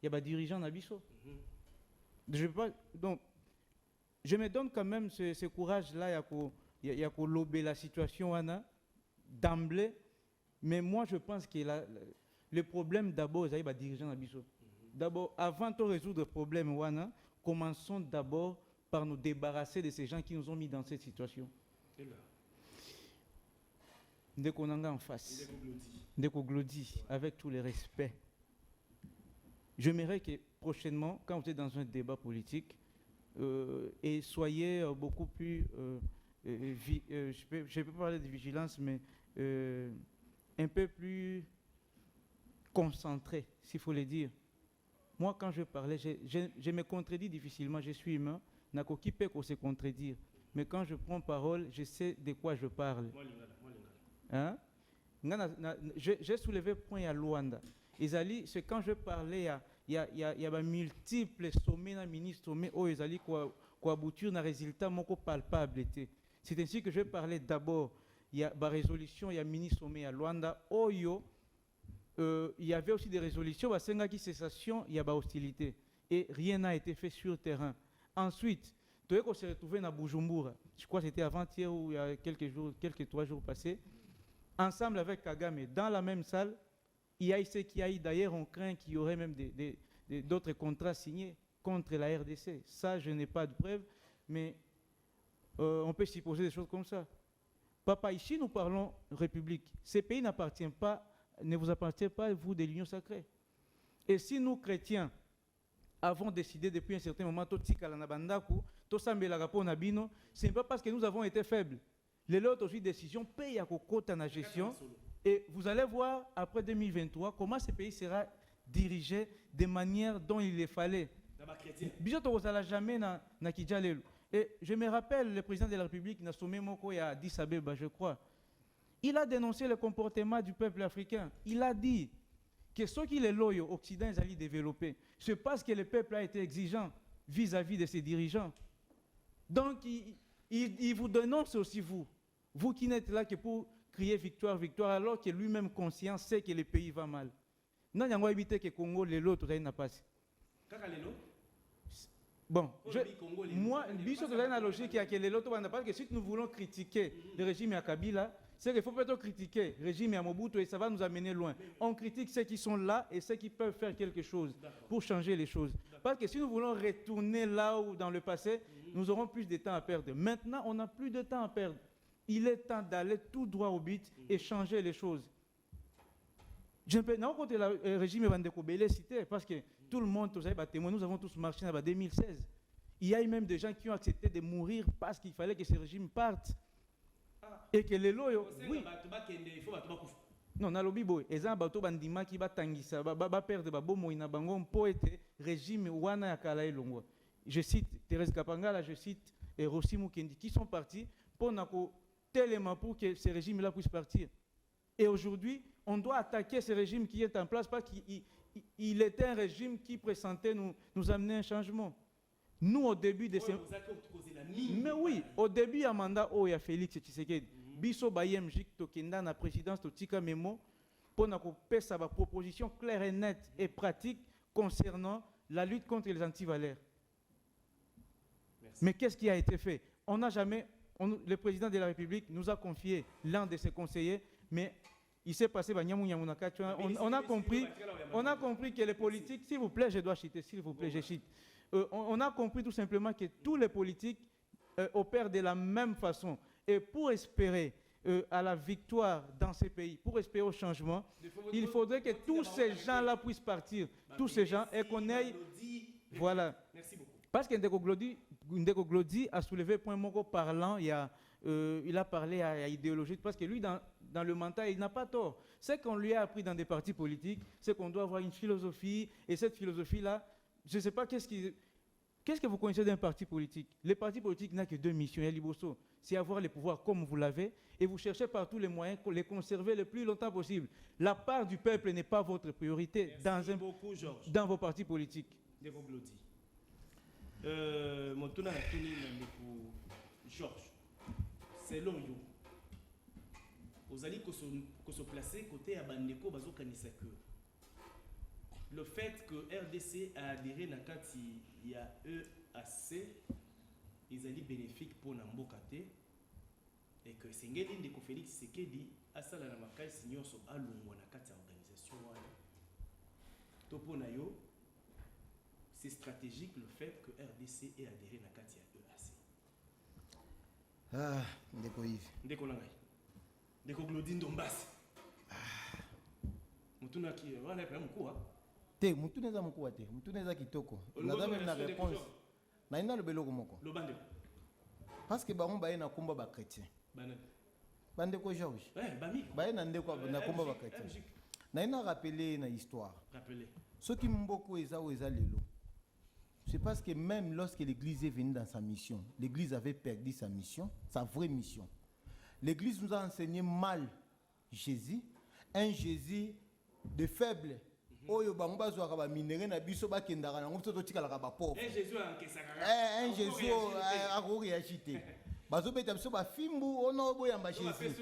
des dirigeants à Bissau. Donc, je me donne quand même ce courage-là, il y a qu'à lober la situation d'emblée. Mais moi, je pense que le problème d'abord, c'est les dirigeants à Bissau. D'abord, avant de résoudre le problème, commençons d'abord par nous débarrasser de ces gens qui nous ont mis dans cette situation. Dès qu'on en a en face, dès qu'on glodit, avec tous les respects, j'aimerais que prochainement, quand vous êtes dans un débat politique, et soyez beaucoup plus, je peux parler de vigilance, mais un peu plus concentré, s'il faut le dire. Moi, quand je parlais, je me contredis difficilement, je suis humain, n'a qu'aucun peut se contredire. Mais quand je prends parole, je sais de quoi je parle. Hein? J'ai soulevé point à Luanda. C'est quand je parlais, il y a multiples sommets, ministres sommets, où ils allaient aboutir à un résultat palpable. C'est ainsi que je parlais d'abord, il y a une résolution, il y a un ministre sommet à Luanda, il y avait aussi des résolutions, il y a une cessation, il y a une hostilité. Et rien n'a été fait sur le terrain. Ensuite, on s'est retrouvé à Bujumbura, je crois que c'était avant-hier ou il y a quelques 3 jours passés, ensemble avec Kagame, dans la même salle. Il y a ici qui a eu d'ailleurs, on craint qu'il y aurait même d'autres contrats signés contre la RDC. Ça, je n'ai pas de preuves, mais on peut supposer des choses comme ça. Papa, ici, nous parlons République. Ces pays ne vous appartiennent pas, vous, de l'Union sacrée. Et si nous, chrétiens, avons décidé depuis un certain moment, ce n'est pas parce que nous avons été faibles. Les autres aussi décisions payent à côté de la gestion. Et vous allez voir, après 2023, comment ce pays sera dirigé de manière dont il le fallait. Jamais na Kidjalelu. Et je me rappelle, le président de la République, Nassomé Moko, il y a Addis Abeba, je crois, il a dénoncé le comportement du peuple africain. Il a dit que ce qui est loyal au Occident, ils allaient développer. C'est parce que le peuple a été exigeant vis-à-vis de ses dirigeants. Donc, il vous dénonce aussi, vous qui n'êtes là que pour crier victoire, victoire, alors que lui-même conscient sait que le pays va mal. Non, il y a éviter que Congo, les lots, tout ça, n'a pas. Bon, moi, la logique est que les lots, parce que si nous voulons critiquer le régime à Kabila, c'est qu'il faut plutôt critiquer le régime à Mobutu et ça va nous amener loin. On critique ceux qui sont là et ceux qui peuvent faire quelque chose pour changer les choses. Parce que si nous voulons retourner là où dans le passé, nous aurons plus de temps à perdre. Maintenant, on n'a plus de temps à perdre. Il est temps d'aller tout droit au but et changer les choses. Je ne peux pas compter le régime Vandeko Bélé cité parce que tout le monde, nous avons tous marché en 2016. Il y a eu même des gens qui ont accepté de mourir parce qu'il fallait que ce régime parte. Et que les lois, oui. Non, nalobi boy, eza bato bandima ki batangisa, ba perdre ba bomo ina bango mpo ete régime wana ya kala elongwa. Je cite Thérèse Kapangala, je cite Rossi Mukendi, qui sont partis pour tellement pour que ce régime-là puisse partir. Et aujourd'hui, on doit attaquer ce régime qui est en place parce qu'il était un régime qui pressentait nous amener un changement. Nous, au début de Mais oui, au début, il y a un mandat où il y a Félix Tshisekedi. Biso Bayem Jik Tokenda na présidence Totika Memo pour faire sa proposition claire et nette et pratique concernant la lutte contre les antivaleurs. Mais qu'est-ce qui a été fait? On n'a jamais, le président de la République nous a confié l'un de ses conseillers, mais il s'est passé, on a compris que les politiques, s'il vous plaît, je dois chiter, s'il vous plaît, je chite. On a compris tout simplement que tous les politiques opèrent de la même façon. Et pour espérer à la victoire dans ces pays, pour espérer au changement, il faudrait que tous ces gens-là puissent partir. Tous ces gens, et qu'on aille... Voilà. Merci beaucoup. Parce que Ndeko Glodi a soulevé un point moko parlant, il a parlé à idéologie, parce que lui, dans le mental, il n'a pas tort. Ce qu'on lui a appris dans des partis politiques, c'est qu'on doit avoir une philosophie, et cette philosophie-là, je ne sais pas qu'est-ce que vous connaissez d'un parti politique. Les partis politiques n'ont que deux missions, Liboso. C'est avoir les pouvoirs comme vous l'avez, et vous cherchez par tous les moyens pour les conserver le plus longtemps possible. La part du peuple n'est pas votre priorité dans vos partis politiques. Ndeko Glodi. Montuna na tuni na Ndeko Georges. Selon yo, vous allez se placer côté à Bandeko Bazo Kanisa que le fait que RDC a adhéré à Kati, il y a EAC, ils allaient bénéfique pour Nambokate, et que Sengeli Ndeko Félix Sekedi, Asala Namakai Seigneur so alungwa na Kati organisation wana. Topo na yo, c'est stratégique le fait que RDC ait adhéré à Kati à EAC. Ndeko Yves. Ndeko Nangai. Ndeko Glodi Ndombasi. Mutuna ki wana kwa mkuu. Te mutune za mkuu te, mutune za kitoko. Nadame na réponse. Na ina le beloko moko. Le bande. Parce que baron baye na komba ba chrétien. Bandeko Georges. Bami. Baye na ndeko na komba ba chrétien. Na ina rappeler na histoire. Rappeler. Ce qui mboko eza lelo. C'est parce que même lorsque l'Église est venue dans sa mission, l'Église avait perdu sa mission, sa vraie mission. L'Église nous a enseigné mal Jésus, un Jésus de faible. Oyo bangba zo akaba minere na biso ba kendaka na ngopso to tikala ka ba pauvre. Un Jésus ankesaka. Un Jésus akori agité. Bazo beta biso ba fimbu ono boyamba Jésus.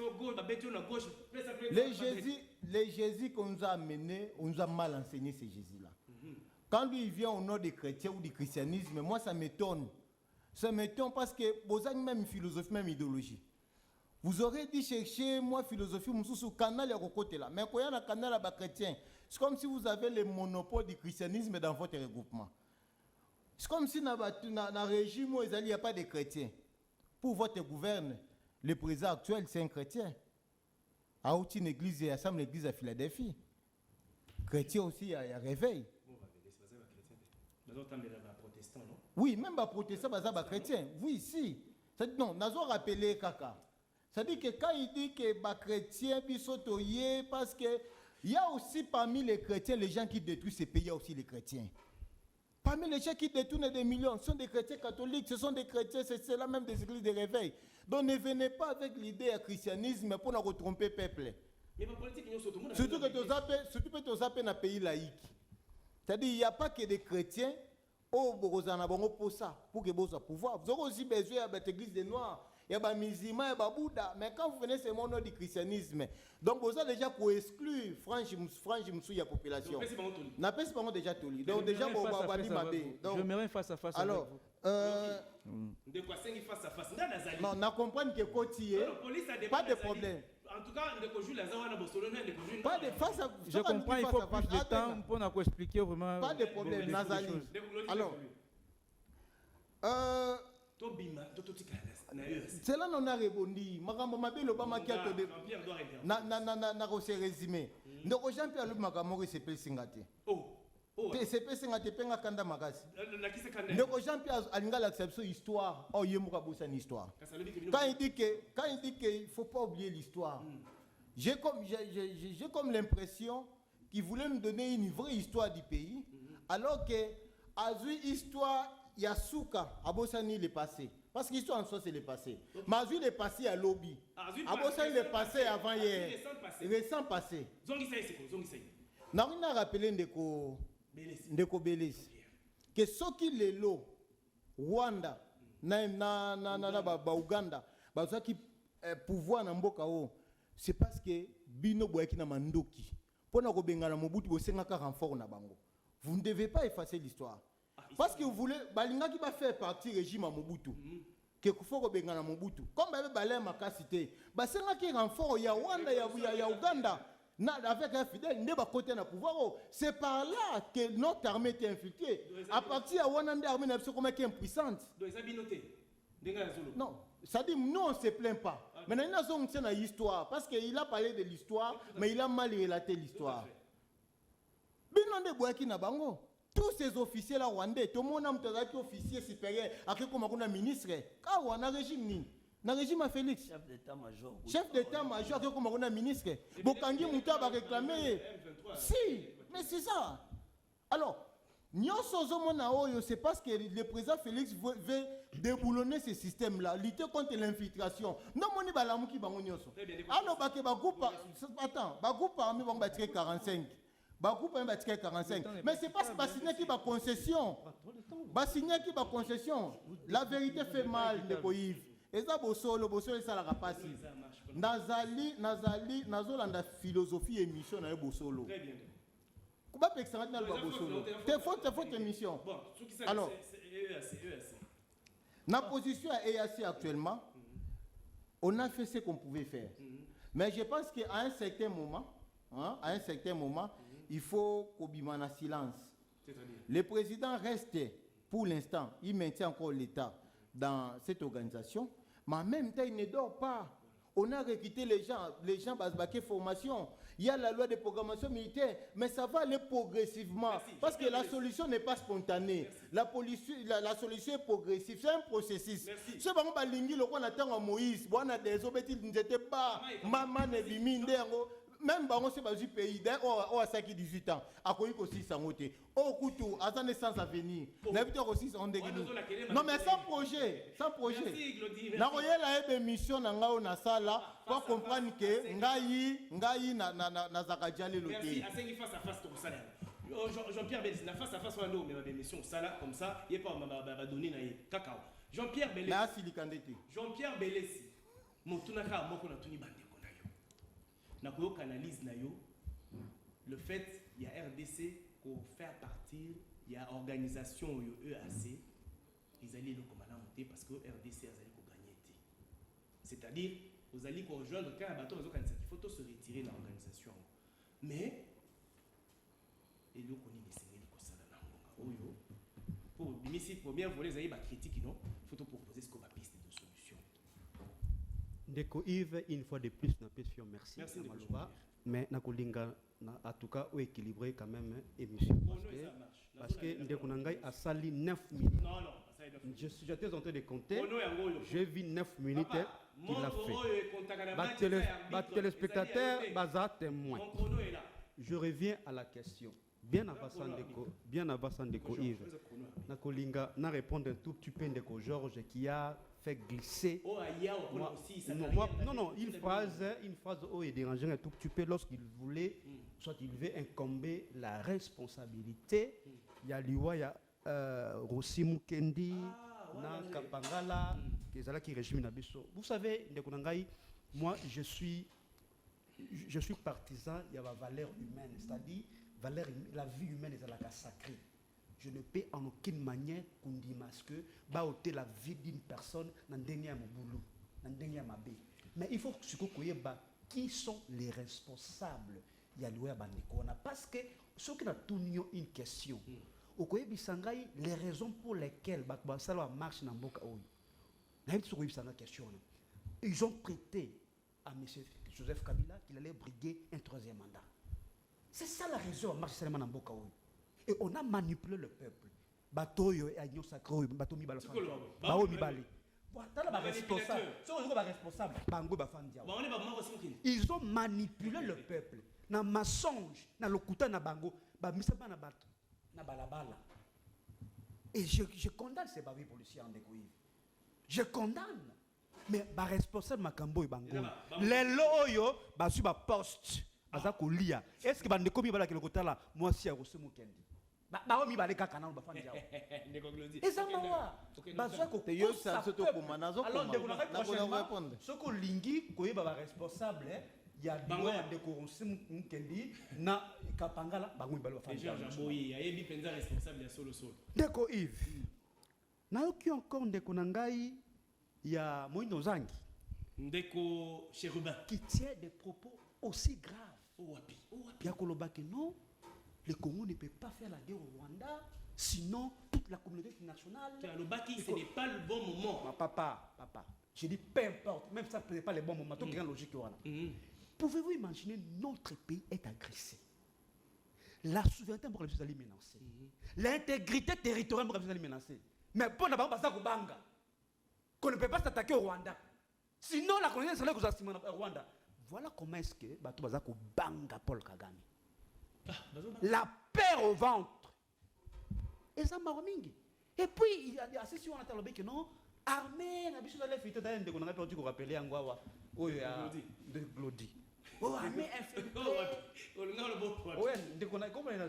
Les Jésus qu'on nous a amené, on nous a mal enseigné ces Jésus-là. Quand lui il vient au nom des chrétiens ou du christianisme, moi ça m'étonne. Ça m'étonne parce que vous avez même philosophie, même idéologie. Vous aurez dit chercher moi philosophie, sous canal à côté là. Mais quand il y a un canal à chrétien, c'est comme si vous avez le monopole du christianisme dans votre regroupement. C'est comme si dans le régime où il n'y a pas de chrétiens. Pour votre gouverne, le président actuel c'est un chrétien. À une église, il y a une église à Philadelphie. Chrétien aussi, il y a réveil. Oui, même les protestants, les chrétiens. Oui, si. Non, nous avons rappelé Kaka. C'est-à-dire que quand il dit que les chrétiens sont parce qu'il y a aussi parmi les chrétiens les gens qui détruisent ces pays, il y a aussi les chrétiens. Parmi les gens qui détournent des millions, ce sont des chrétiens catholiques, ce sont des chrétiens, c'est là même des églises de réveil. Donc ne venez pas avec l'idée du christianisme pour nous retromper le peuple. Surtout que tu peux zapper dans un pays laïque. C'est-à-dire qu'il n'y a pas que des chrétiens pour ça, pour que vous ayez pouvoir. Vous aurez aussi besoin de l'église des Noirs, il y a des musulmans, il y a des Bouddha. Mais quand vous venez, c'est mon nom du christianisme. Donc vous avez déjà pour exclure la population. N'a pas déjà tout lu. Donc déjà, vous avez dit je me face à face. Alors, non, on comprend que côté, pas de problème. En tout cas, pas de face à je comprends, il faut plus de temps pour nous expliquer vraiment. Pas de problème, Nazali. Alors, c'est là qu'on a répondu. Makambo mabelo bama qui a to de. Na ko se résumé. Ndoko Jean-Pierre Makamori se pe singate. C'est pe singate penga kanda makasi. Ndoko Jean-Pierre alinga l'acception histoire. Oh yemuka bossa une histoire. Quand il dit que il faut pas oublier l'histoire. j'ai comme l'impression qu'il voulait nous donner une vraie histoire du pays, alors que Azui histoire Yasuka, Abosani le passé. Parce que l'histoire en soi c'est le passé. Mais Azui le passé à lobby. Abosani le passé avant hier. Récent passé. Nous avons rappelé Ndeko Belis que ce qui est le Rwanda, Uganda, qui pouvoir na mboka o, c'est parce que bino boyaki na mandoki. Pona ko bengala Mobutu bo sengaka renfort na bango. Vous ne devez pas effacer l'histoire. Parce que vous voulez balinga qui va faire partie régime à Mobutu. Que faut ko bengala Mobutu. Comme ba balé makasité, ba sengaki renfort ya Rwanda ya Uganda. Avec un fidèle, ne va côté na pouvoir. C'est par là que notre armée était infiltrée. À partir de Rwanda, l'armée n'est pas impuissante. Non, ça dit nous on ne se plaint pas. Maintenant il a une histoire parce qu'il a parlé de l'histoire, mais il a mal relaté l'histoire. Binonde Boyaki na bango. Tous ces officiers là rwandais, tout le monde a été officier supérieur, après comme on a ministre. Quand on a régime ni. Na régime à Félix. Chef d'état-major, comme on a ministre. Bokangi Mouta va réclamer. Si, mais c'est ça. Alors, c'est parce que le président Félix veut déboulonner ce système-là, lutter contre l'infiltration. Non, on est pas là, alors, attends, groupe armé va battre 45. Battre 45. Mais c'est parce que Bassigné qui va concession. Bassigné qui va concession. La vérité fait mal de Koïv. Et ça, Bossolo, ça la rapace. Nazali, la philosophie et mission dans Bossolo. Très bien. Comment peut-on faire Bossolo? C'est faute émission. Alors, la position à EAC actuellement, on a fait ce qu'on pouvait faire. Mais je pense qu'à un certain moment, il faut qu'on bimane en silence. Le président reste, pour l'instant, il maintient encore l'État dans cette organisation, mais en même temps, il ne dort pas. On a recruté les gens basbaqués formation. Il y a la loi de programmation militaire, mais ça va aller progressivement. Parce que la solution n'est pas spontanée. La solution est progressive. C'est un processus. Ce qu'on va linguer, le qu'on attend à Moïse, on a des obétis, nous n'étions pas, maman ne biminde. Même si c'est pas du pays, on a 18 ans, à quoi il aussi sans côté. Au couteau, à sa naissance à venir. N'habitons aussi sans dégâts. Non, mais sans projet. Sans projet. N'a rien la mission dans la salle pour comprendre que Ngaï na zakadjali le pays. Merci. Face à face comme ça. Jean-Pierre Bellis, la face à face, on a une mission ça comme ça. Il n'y a pas donné na cacao. Jean-Pierre Bellis. Jean-Pierre Bellis. Motunaka moko na tuni bande. Nakoyo canalise nayo le fait il y a RDC pour faire partir il y a organisation EAC ils allaient le commandant monter parce que RDC allait gagner. C'est-à-dire vous allez rejoindre quand bateau il faut tout se retirer de l'organisation mais et le connaît les sénégalais comme ça là oyo pour bien voler les ba critique non faut tout proposer ce qu'on va piste de solution. Ndeko Yves, une fois de plus, merci. Merci de mais nakolinga en tout cas ou équilibré quand même émission parce que Ndeko Nangai a sali 9 minutes. Non, j'étais en train de compter. J'ai vu 9 minutes qu'il a fait. Les téléspectateurs, baza témoin. Je reviens à la question. Bien avant Ndeko Yves, nakolinga na répondre un tout petit peu Ndeko Georges qui a fait glisser. Non, une phrase où il dérangeait un tout petit peu lorsqu'il voulait, soit il veut incomber la responsabilité. Il y a Liwa, il y a Rossi Mukendi, Nanka Pangala, qui régime Nabiso. Vous savez, moi je suis partisan, il y a la valeur humaine, c'est-à-dire la vie humaine est sacrée. Je ne peux en aucune manière qu'on dise que ôter la vie d'une personne dans le mais il faut que qui sont les responsables. Il y a parce que ceux qui ont une question, les raisons pour lesquelles ça marche dans le question. Ils ont prêté à M. Joseph Kabila qu'il allait briguer un 3e mandat. C'est ça la raison marche seulement dans Boka. Et on a manipulé le peuple. Ils ont manipulé le peuple. Na mensonge, na lokuta na bango, ba misaba na bato, na balabala. Et je condamne ces bavis policiers en découvre. Je condamne. Mais ba responsable makambo e bango. Les loyo ba su ba poste, baza kolia. Est-ce que ba ndeko mi bala ke lokota la moi si a reçu mukendi. Ba mi bale kaka na ba fandi yao. Ndeko Glodi. Ezama wa. Ba zo ko yo sa soto komana zo komana. Soko lingi koyeba ba responsable ya bango ya ndeko reçu mukendi na kapangala bango mi bale ba fandi. Georges Boyi ayebi penza responsable ya solo. Ndeko Yves. Nayoki encore ndeko na ngai ya Moïno Zangi. Ndeko Chérubin. Qui tient des propos aussi graves. Bien que non, le Congo ne peut pas faire la guerre au Rwanda, sinon toute la communauté internationale. Ce n'est pas le bon moment. Papa, je dis peu importe, même ça ce n'est pas le bon moment. Tout grand logique. Pouvez-vous imaginer notre pays est agressé? La souveraineté pour les alliés menacée. L'intégrité territoriale pour les alliés menacée. Mais pour ne pas banga. Qu'on ne peut pas s'attaquer au Rwanda. Sinon, la colonisation serait au Rwanda. Voilà comment est-ce que Bato Bazako banga Paul Kagame. La paix au ventre. Et ça m'a remis. Et puis, il y a assez souvent on a que non, armée, la biche d'aller fêter d'aller qu'on a perdu qu'on rappelait Angwawa. Oh, il y a de Glody. Oh, armée infiltrée. Oh, le bon point. Ouais, dès qu'on a comment il y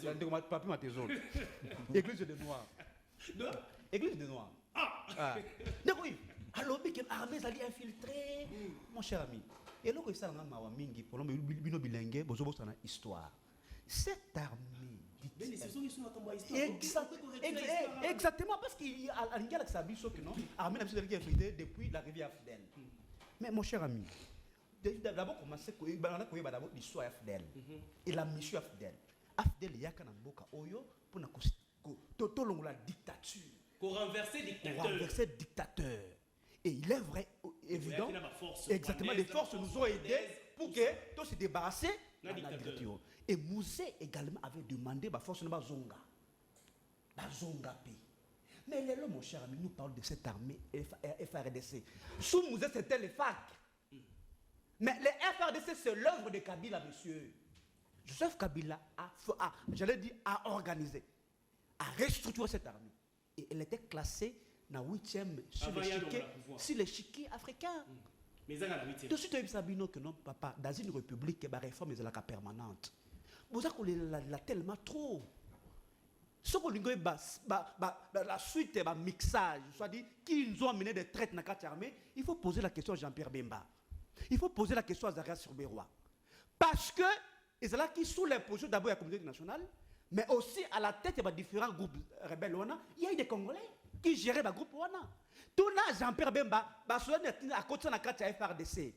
a des papiers matésol. Église de Noirs. Église de Noirs. Ah. Donc oui, alors que l'armée s'est infiltrée, mon cher ami. Et là, ça n'a pas mingi pour l'homme bilingue, bozo bozo na histoire. Cette armée. Exactement parce qu'il y a un gars qui s'habille que non, l'armée n'a pas été infiltrée depuis la rivière Afdel. Mais mon cher ami, d'abord commencer d'abord l'histoire Afdel et la mission Afdel. Afdel il y a qu'un mboka oyo pour na ko la dictature. Pour renverser dictateur. Et il est vrai, évident, exactement, les forces nous ont aidés pour que tout se débarrasser de la dictature. Et Mouzé également avait demandé la force de Bazonga. Bazonga pays. Mais là, mon cher ami, nous parlons de cette armée FRDC. Sous Mouzé, c'était les FAC. Mais les FRDC, c'est l'œuvre de Kabila, monsieur. Joseph Kabila a organisé, a restructuré cette armée. Et elle était classée dans 8e sur l'échiquier africain. Mais elle a la 8e. Tout de suite, il y que non, papa, dans une république, la réforme est la permanente. Vous avez la tellement trop. Ce qu'on dit, la suite, le mixage, c'est-à-dire qui nous ont amené des traites dans la armée, il faut poser la question à Jean-Pierre Bemba. Il faut poser la question à Zaria Surberois. Parce que, et c'est là qui sous l'imposition d'abord de la communauté nationale, mais aussi à la tête de différents groupes rebelles, il y a des Congolais qui géraient le groupe. Tout là, Jean-Pierre Bemba, à côté de la carte FRDC.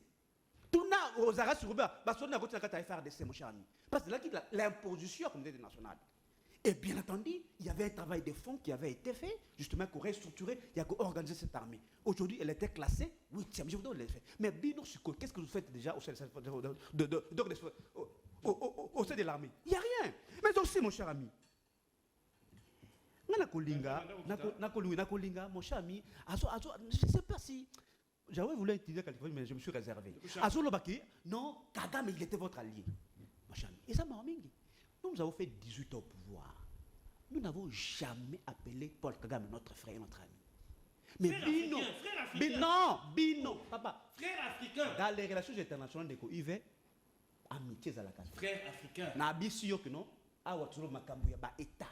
Tout là, aux arrêts sur Robert, à côté de la carte FRDC, mon cher ami. Parce que là, l'imposition de la communauté nationale. Et bien entendu, il y avait un travail de fond qui avait été fait, justement, pour restructurer, il y a organiser cette armée. Aujourd'hui, elle était classée 8e. Je vous donne les faits. Mais Bino Suko, qu'est-ce que vous faites déjà au sein de l'armée? Il n'y a rien. Mais aussi, mon cher ami, mon cher ami, je ne sais pas si j'avais voulu utiliser quelque chose, mais je me suis réservé. Non, Kagame, il était votre allié. Mon cher ami. Et ça m'a remis. Nous avons fait 18 ans au pouvoir. Nous n'avons jamais appelé Paul Kagame notre frère et notre ami. Mais Bino, Bino, papa. Frère africain. Dans les relations internationales de Yves, amitié à la case. Frère africain. N'abissio que non, awaturo makambu ya ba État.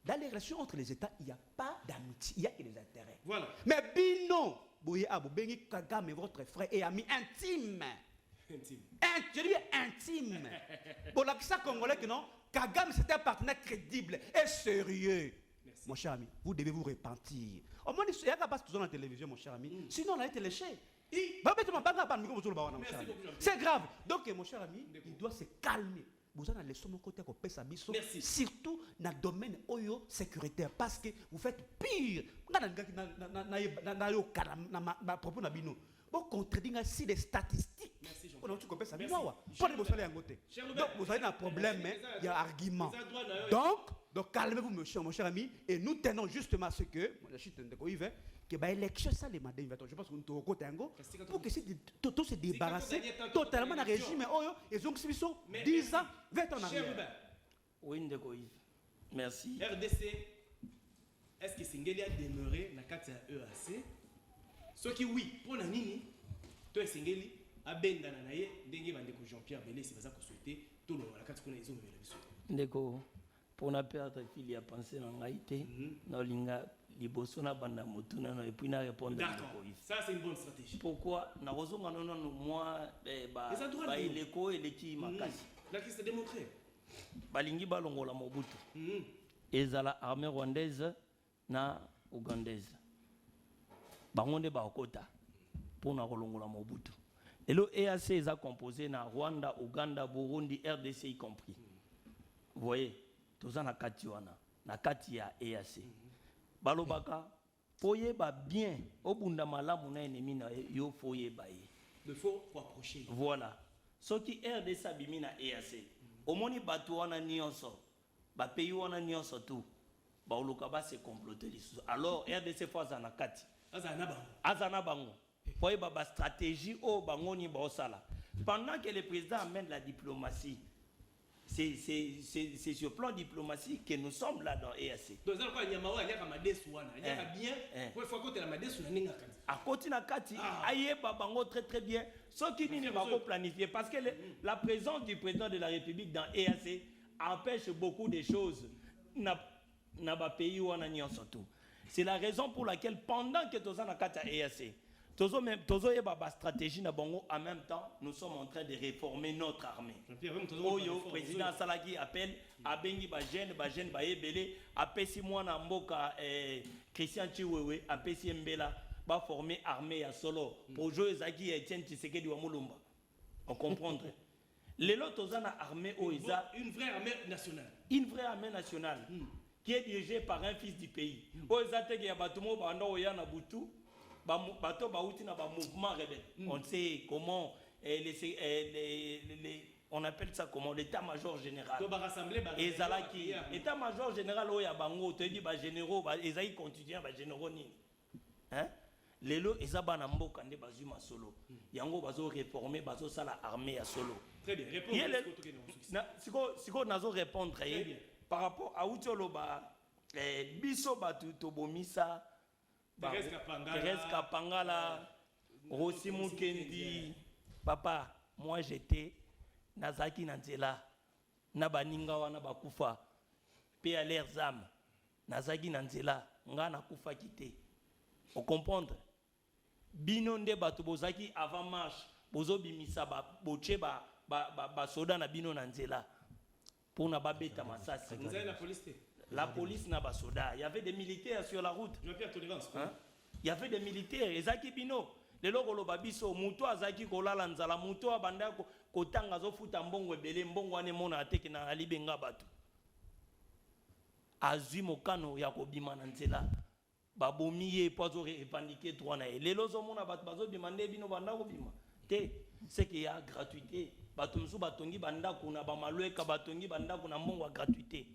Dans les relations entre les États, il n'y a pas d'amitié, il y a que des intérêts. Voilà. Mais Bino, Boye Abou Bengi Kagame, votre frère et ami intime. Intime. Je dis intime. Pour l'accent congolais que non, Kagame c'est un partenaire crédible et sérieux. Merci. Mon cher ami, vous devez vous repentir. Au moins, il n'y a pas toujours dans la télévision, mon cher ami. Sinon, on a été léché. C'est grave. Donc, mon cher ami, il doit se calmer. Vous avez laissé mon côté surtout dans le domaine sécuritaire parce que vous faites pire. Vous contredisez si des statistiques. Donc, vous avez un problème, il y a un argument. Donc, Donc calmez-vous, mon cher ami, et nous tenons justement à ce que, je suis que l'élection, ça les madame, je pense que nous avons pour que tout se débarrasser totalement du régime, et donc si sont 10 ans, 20 ans en arrière. Oui, Ndeko Yves. Merci. RDC, est-ce que Singeli a demeuré dans la EAC? Ce qui oui, pour Nanini, toi Singeli a benda na naye, dengue bandeko Jean-Pierre Belé, c'est ça qu'on souhaitait, tout le monde, la carte qu'on a ils ont mis la Ndeko, pour na perdre fili a pensé dans ngaïté, na linga liboso na banda motuna na et puis na répondre. D'accord. Ça c'est une bonne stratégie. Pourquoi na rozonga non moi ba ileko eleki makasi. Là qui s'est démontré. Balingi balongola Mobutu. Ezala armée rwandaise na ougandaise. Bangonde ba okota pour na kolongola Mobutu. Et le EAC est composé na Rwanda, Ouganda, Burundi, RDC y compris. Vous voyez, tout ça na kati wana, na kati ya EAC. Balobaka, foye ba bien, obunda malamu na ennemi na yo foye ba ye. Il faut approcher. Voilà. Ce qui RDC abimi na EAC. Omoni batu wana nyonso, ba pays wana nyonso tout. Ba oluka ba se comploter lisusu. Alors RDC faut na kati. Azana bango. Foye ba stratégie o bangoni ba osala. Pendant que le président amène la diplomatie, c'est sur le plan diplomatique que nous sommes là dans EAC. Donc, à côté na kati, aïe bango très très bien. Ce qui n'est pas planifié parce que la présence du président de la République dans EAC empêche beaucoup de choses. Na ba pays ou en surtout. C'est la raison pour laquelle pendant que tous en kati EAC, Tozo yeba stratégie na bongo en même temps nous sommes en train de réformer notre armée. Oyo président Salaki appelle abengi ba jeune ba yebele apesi mwana mboka Christian Chiwewe apesi mbela ba former armée ya solo pour jouer Zaki Etienne Tshisekedi wa Mulumba. On comprendre. Lelo tozana armée oiza une vraie armée nationale. Une vraie armée nationale qui est dirigée par un fils du pays. Oiza teke ya batumo banda oya na butu. Bato bauti na ba mouvement rebelle. On sait comment on appelle ça comment l'état-major général. Ezalaki état-major général oya bango te di ba généraux ba ezai quotidien ba généraux ni. Hein? Lelo ezaba na mboka nde bazuma solo. Yango bazo réformer bazo sala armée ya solo. Très bien. Répondre. Siko nazo répondre par rapport à Utiolo ba biso batu tobomisa Thérèse Kapangala, Rossi Mukendi. Papa, moi j'étais Nazaki Nanzela, Nabaningawa Nabakufa, P à l'air zam, Nazaki Nanzela, Ngana Kufa Kite. Vous comprenez? Binonde Batubozaki avant marche, Bozo Bimisa Boche ba soda na Bino Nanzela. Pour Nababeta Massas. Vous avez la police? La police n'a pas soda. Il y avait des militaires sur la route. Hein? Il y avait des militaires. Ezaki bino. Le logo lo babiso. Muto azaki kolala nzala. Muto abanda kotanga zo futa mbongo ebele. Mbongo ane mona ateke na alibenga batu. Azui mokano ya kobima na nzela. Babomiye pozo repandiquer droit na. Le lozo mona batu bazo bimande bino banda kobima. Te. C'est qu'il y a gratuité. Batu msu batongi banda kuna bamalweka batongi banda kuna mbongo wa gratuité.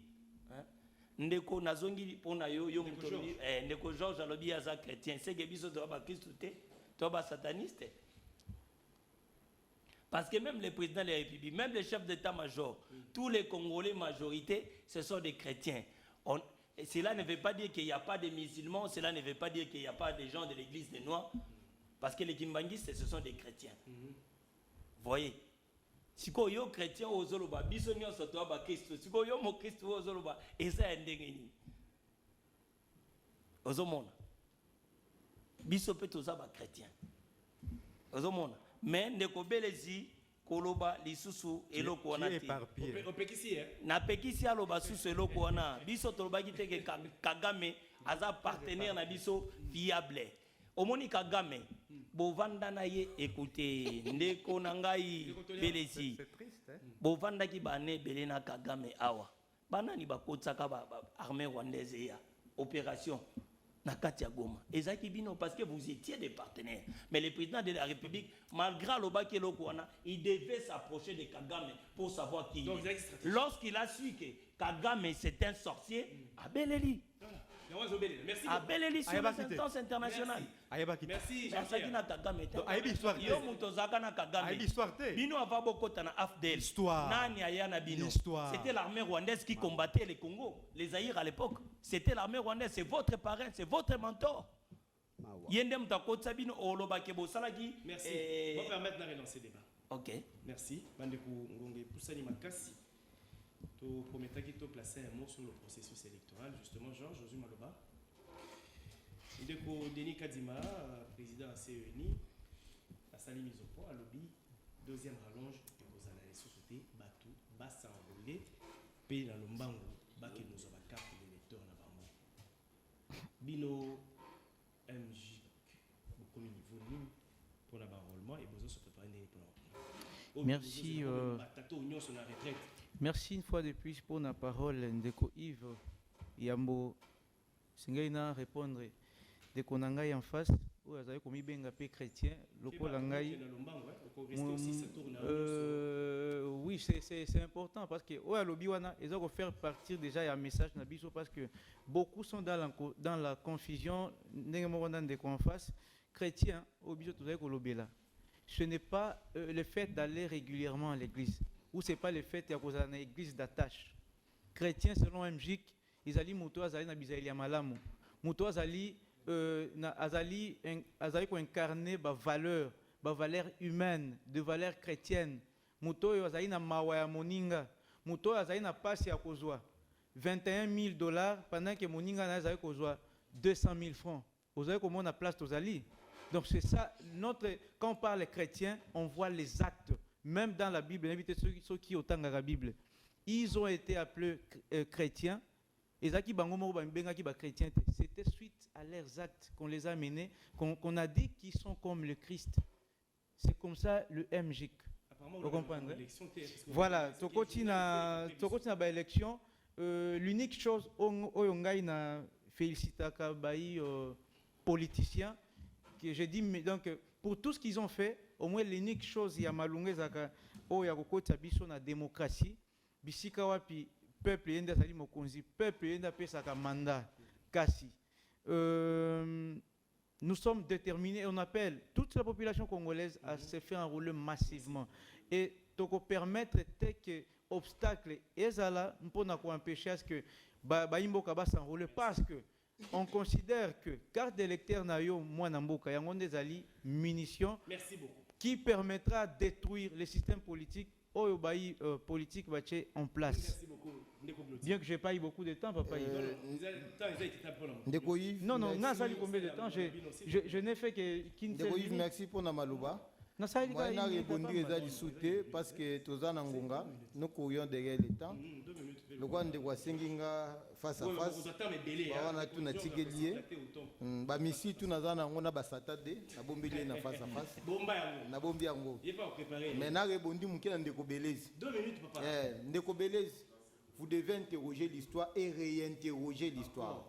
Ndeko nazongi pona yo mutobi ndeko Georges alobi aza chrétien c'est que biso to ba Christé to ba sataniste parce que même les présidents de la République même les chefs d'état-major tous les Congolais majorité ce sont des chrétiens. Cela ne veut pas dire qu'il n'y a pas de musulmans, cela ne veut pas dire qu'il n'y a pas de gens de l'église des Noirs parce que les kimbangistes ce sont des chrétiens. Voyez. Siko yo chrétien ozoloba biso nyonso to ba Kristo siko yo mo Kristo ozoloba eza ndenge ni ozomona biso pe toza ba chrétien ozomona mais ndeko belezi koloba lisusu eloko wana te opekisi na pekisi aloba susu eloko wana biso tolobaki te ke Kagame aza partenaire na biso fiable. Omoni Kagame bovanda na ye écoutez ndeko na ngai belesi bovanda ki bane belé na Kagame awa banani bakotsaka ba armée rwandaise ya opération na kati ya Goma ezaki bino parce que vous étiez des partenaires mais le président de la République malgré l'obaki loko wana il devait s'approcher de Kagame pour savoir qui il est. Lorsqu'il a su que Kagame c'est un sorcier, Abeleli. Merci. Abeleli sur la sentence internationale. Merci. Merci na Kagame. histoire te. Yo muto zaka na Kagame. Histoire te. Bino ava bokota na AFDL. Histoire. Nani aya na bino. Histoire. C'était l'armée rwandaise qui combattait les Congo, les Zaïre à l'époque. C'était l'armée rwandaise, c'est votre parrain, c'est votre mentor. Yende mutakotsa bino olobake bosalaki. Merci. On va permettre de relancer le débat. OK. Merci. Bandeko Ngonge Poussani Makasi. To prometaki to placer un mot sur le processus électoral. Justement, Jean-Josué Maloba. Ndeko Denis Kadima, président de CENI, a sali mise au point à lobby, deuxième rallonge, et vous allez la société, Batou, Bassa enrôlé, pays dans le Mbango, Baké nous avons carte d'électeur dans le Bino, MJ, beaucoup de niveau pour l'enrôlement et besoin de se préparer pour Merci. Merci une fois de plus pour la parole Ndeko Yves Yambo. Singaina répondre de konangai en face ou azali komi benga pe chrétien lokola ngai. Oui, c'est important parce que au alobi wana ils ont faire partir déjà un message na biso parce que beaucoup sont dans la confusion ndenge mo wana ndeko en face chrétien au biso tozali kolobela. Ce n'est pas le fait d'aller régulièrement à l'église ou c'est pas le fait ya kozala na église d'attache. Chrétien selon MJIC izali moto azali na bizaili ya malamu. Moto azali azali ko incarner ba valeur humaine, de valeur chrétienne. Moto oyo azali na mawa ya moninga. Moto azali na pasi ya kozwa $21,000 pendant que moninga na azali kozwa 200,000 francs. Ozali komona place tozali. Donc c'est ça, quand on parle chrétien, on voit les actes. Même dans la Bible, ceux qui ont la Bible, ils ont été appelés chrétiens. C'était suite à leurs actes qu'on les a menés, qu'on a dit qu'ils sont comme le Christ. C'est comme ça le MJIC. Vous comprenez? Voilà, tu continues à l'élection. L'unique chose, on a félicité les politiciens. Je dis, donc, pour tout ce qu'ils ont fait, au moins l'unique chose, il y a malungé zaka o ya kokota biso na démocratie, bisika wapi peuple yenda sali mokonzi, peuple yenda pesa ka mandat kasi. Nous sommes déterminés, on appelle toute la population congolaise à se faire enrôler massivement et toko permettre que obstacle ezala mpona ko empêcher à ce que ba imboka ba s'enrôler parce que on considère que carte d'électeur na yo mwana mboka yango ndezali munition qui permettra de détruire le système politique oyo bayi politique bache en place. Merci beaucoup. Bien que j'ai pas eu beaucoup de temps papa. Ndeko Yves. Non, na sali combien de temps je n'ai fait qu'une seule. Ndeko Yves, merci pour na maluba. Moi, je n'ai répondu à discuter parce que Tozan Ngonga, nous courions derrière le temps. Le roi de Wasenginga face à face. On a tout lié. Bamisi tout nazana on a basatade, na bombeli na face à face. Na bombi yango. Mais na répondu mukela ndeko Belezi. 2 minutes papa. Ndeko Belezi, vous devez interroger l'histoire et réinterroger l'histoire.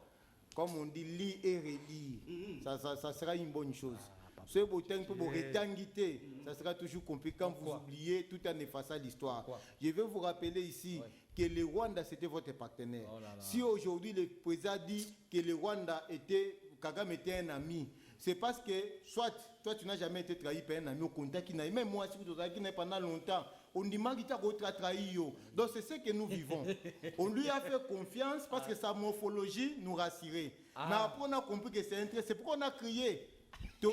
Comme on dit, lire et relire. Ça sera une bonne chose. Ce boutin pour rétangiter, ça sera toujours compliqué quand vous oubliez tout en effaçant l'histoire. Je vais vous rappeler ici que le Rwanda c'était votre partenaire. Si aujourd'hui le président dit que le Rwanda était, Kagame était un ami, c'est parce que soit toi tu n'as jamais été trahi par un ami au contact qui n'a même moi si vous avez qui pendant longtemps. On dit qu'il t'a trahi. Donc c'est ce que nous vivons. On lui a fait confiance parce que sa morphologie nous rassurait. Mais après on a compris que c'est intéressant. C'est pourquoi on a crié. Nous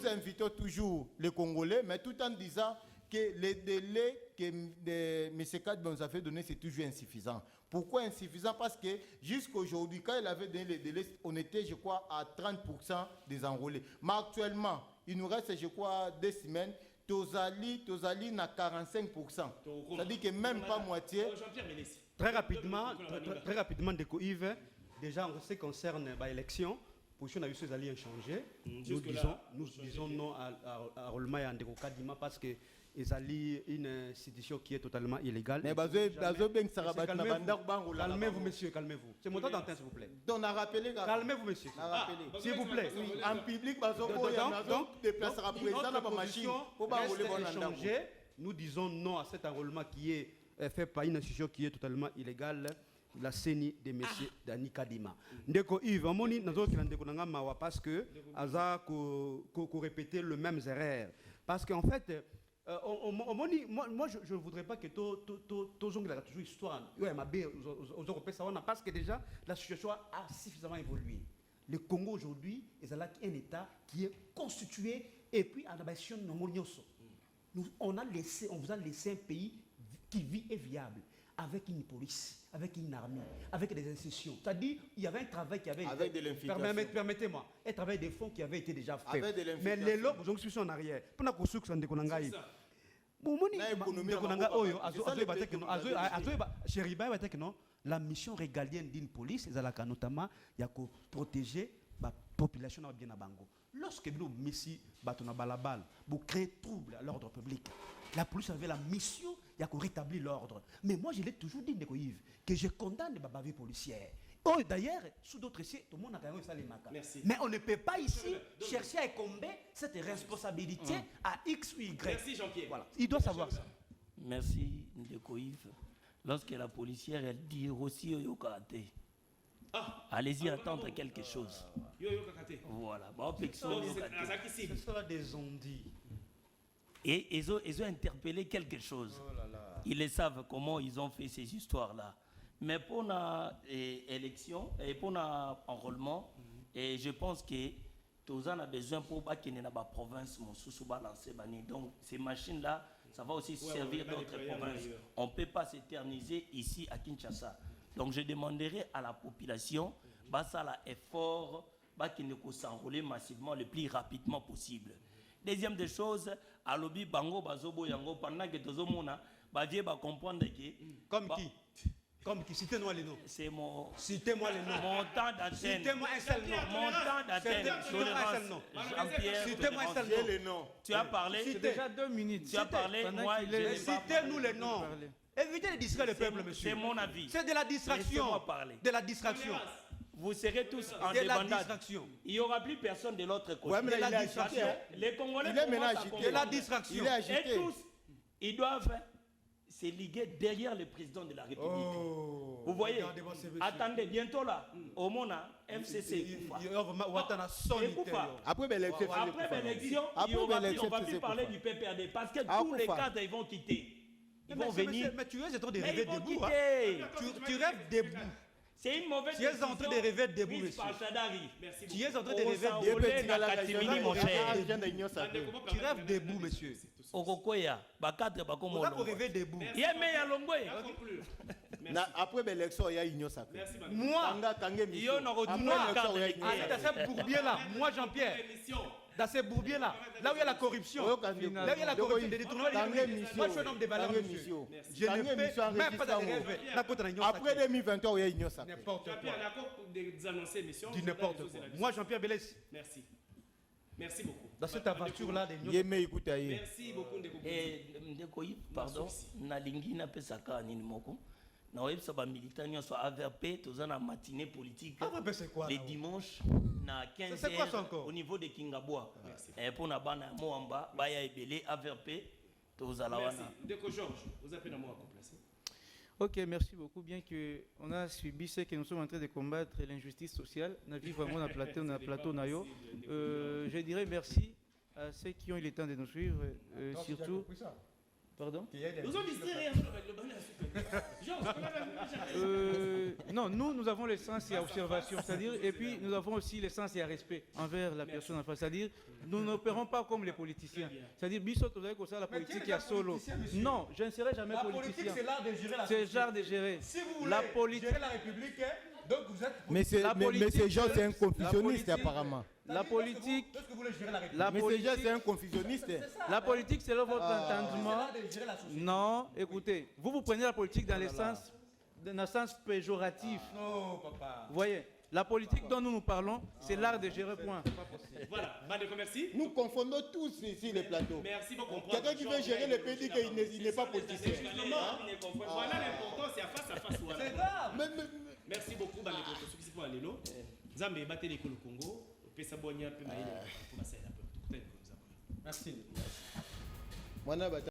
invitons toujours les Congolais, mais tout en disant que les délais que M. Kadbe nous a fait donner, c'est toujours insuffisant. Pourquoi insuffisant? Parce que jusqu'à aujourd'hui, quand il avait donné les délais, on était, je crois, à 30% des enrôlés. Mais actuellement, il nous reste, je crois, 2 semaines. Tozali n'a 45%. C'est-à-dire que même pas moitié. Très rapidement, Ndeko Yves. Déjà, en ce qui concerne l'élection, pour que nous ayons ces alliés changés, nous disons non à Rolma et à Ndeko Kadima parce que les alliés une institution qui est totalement illégale. Mais calmez-vous, monsieur, calmez-vous. C'est mon temps d'antenne, s'il vous plaît. Donc, calmez-vous, monsieur. S'il vous plaît. En public, donc, notre position reste changée, nous disons non à cet enrôlement qui est fait par une institution qui est totalement illégale, la CENI de M. Dani Kadima. Ndeko Yves, amoni nazo ki ndeko nanga mawa parce que aza ko répéter le même erreur. Parce qu'en fait, moi je ne voudrais pas que toujours histoire. Parce que déjà la situation a suffisamment évolué. Le Congo aujourd'hui est un État qui est constitué et puis en abaissant on vous a laissé un pays qui vit et viable, avec une police, avec une armée, avec des institutions. C'est-à-dire, il y avait un travail qui avait avec été... de l'infiltration. Permettez-moi, un travail des fonds qui avait été déjà fait. Avec de mais les lots, vous sont en arrière. Pendant que vous êtes en arrière. La mission régalienne d'une police, c'est notamment il y a protéger la population bien à Bango. Lorsque nous, Messi, Batona Balabal, vous créez trouble à l'ordre public, la police avait la mission de rétablir l'ordre. Mais moi, je l'ai toujours dit, Yves, que je condamne les babavés policières. Oh, d'ailleurs, sous d'autres ici, tout le monde a quand même ça les maca. Mais on ne peut pas ici chercher à incomber cette responsabilité à X ou Y. Merci Jean-Pierre. Voilà. Il doit savoir ça. Merci, Ndeko Yves. Lorsque la policière, elle dit aussi au karaté. Allez-y attendre quelque chose. Voilà. C'est ça des ondits. Et ils ont interpellé quelque chose. Ils le savent comment ils ont fait ces histoires-là. Mais pour l'élection et pour l'enrôlement, et je pense que tous en a besoin pour qu'il y ait la province, donc ces machines-là, ça va aussi servir d'autres provinces. On ne peut pas s'éterniser ici à Kinshasa. Donc je demanderai à la population, ça l'effort, qu'il ne puisse s'enrôler massivement le plus rapidement possible. Deuxième des choses, à l'objet bango bazobo yango pendant que tous mona va comprendre que comme qui comme qui citez-moi les noms. C'est mon citez-moi les noms. Mon temps d'antenne. Citez-moi un seul nom. Mon temps d'antenne. Jean-Pierre. Citez-moi un seul nom. Tu as parlé. C'est déjà 2 minutes. Tu as parlé. Moi, citez-nous les noms. Évitez de distraire le peuple, monsieur. C'est mon avis. C'est de la distraction. De la distraction. Vous serez tous en débandade. Il n'y aura plus personne de l'autre côté. Ouais, mais il est agité. Les Congolais Il est maintenant agité. De la distraction. Il est agité. Et tous, ils doivent se liguer derrière le président de la République. Vous voyez, attendez, bientôt là, au Mona, FCC. Après l'élection, on va plus parler du PPRD parce que tous les cadres, ils vont quitter. Ils vont venir. Mais tu es en train de rêver debout. Tu rêves debout. C'est une mauvaise décision. Tu es en train de rêver debout, monsieur. Tu es en train de rêver debout, mon cher. Tu rêves debout, monsieur. Okokoya, bakadre bakomo. On va rêver debout. Yeme ya longwe. Après l'élection, il y a union sacrée. Moi, dans ces bourbiers-là, moi Jean-Pierre, dans ces bourbiers-là, là où il y a la corruption, là où il y a la corruption, des détournements, moi je suis un homme de valeur, monsieur. Je ne fais même pas de rêve. Après 2023, il y a union sacrée. N'importe quoi. Dis n'importe quoi. Moi Jean-Pierre Bélès. Merci. Merci beaucoup. Dans cette aventure-là, merci beaucoup Ndeko. Et Ndeko, pardon, nalingi na pesaka nini moko. Na websa ba militant nyonso AVRP toza na matinée politique. AVRP c'est quoi? Les dimanches na 15h au niveau de Kingaboa. Et pour na bana Moamba, baya ebele AVRP toza la wana. Ndeko Georges, vous appelez à moi à complacer. Ok, merci beaucoup. Bien qu'on a subi ce que nous sommes en train de combattre, l'injustice sociale, on a vu vraiment un plateau nayo. Je dirais merci à ceux qui ont eu le temps de nous suivre, surtout. Pardon? Nous avons distraire non, nous avons le sens et observation, c'est-à-dire, et puis nous avons aussi le sens et respect envers la personne en face, c'est-à-dire, nous n'opérons pas comme les politiciens. C'est-à-dire, Bissot, vous avez ça, la politique qui a solo. Non, je ne serai jamais politicien. C'est l'art de gérer la C'est l'art de gérer. Si vous voulez la politique. gérer la République, donc vous êtes. Mais ces gens, c'est un confusionniste apparemment. La politique. Mais ces gens, c'est un confusionniste. La politique, c'est votre entendement. Non, écoutez, vous prenez la politique dans le sens péjoratif. Non, papa. Vous voyez, la politique dont nous parlons, c'est l'art de gérer, point. Voilà, Bandeko, merci. Nous confondons tous ici les plateaux. Merci beaucoup. Quelqu'un qui veut gérer le pays dit qu'il n'est pas politicien. Voilà l'important, c'est à face. C'est grave. Merci beaucoup, Bandeko. Ce qui se passe à l'élo. Zambé, battez les Congo. Merci. Merci.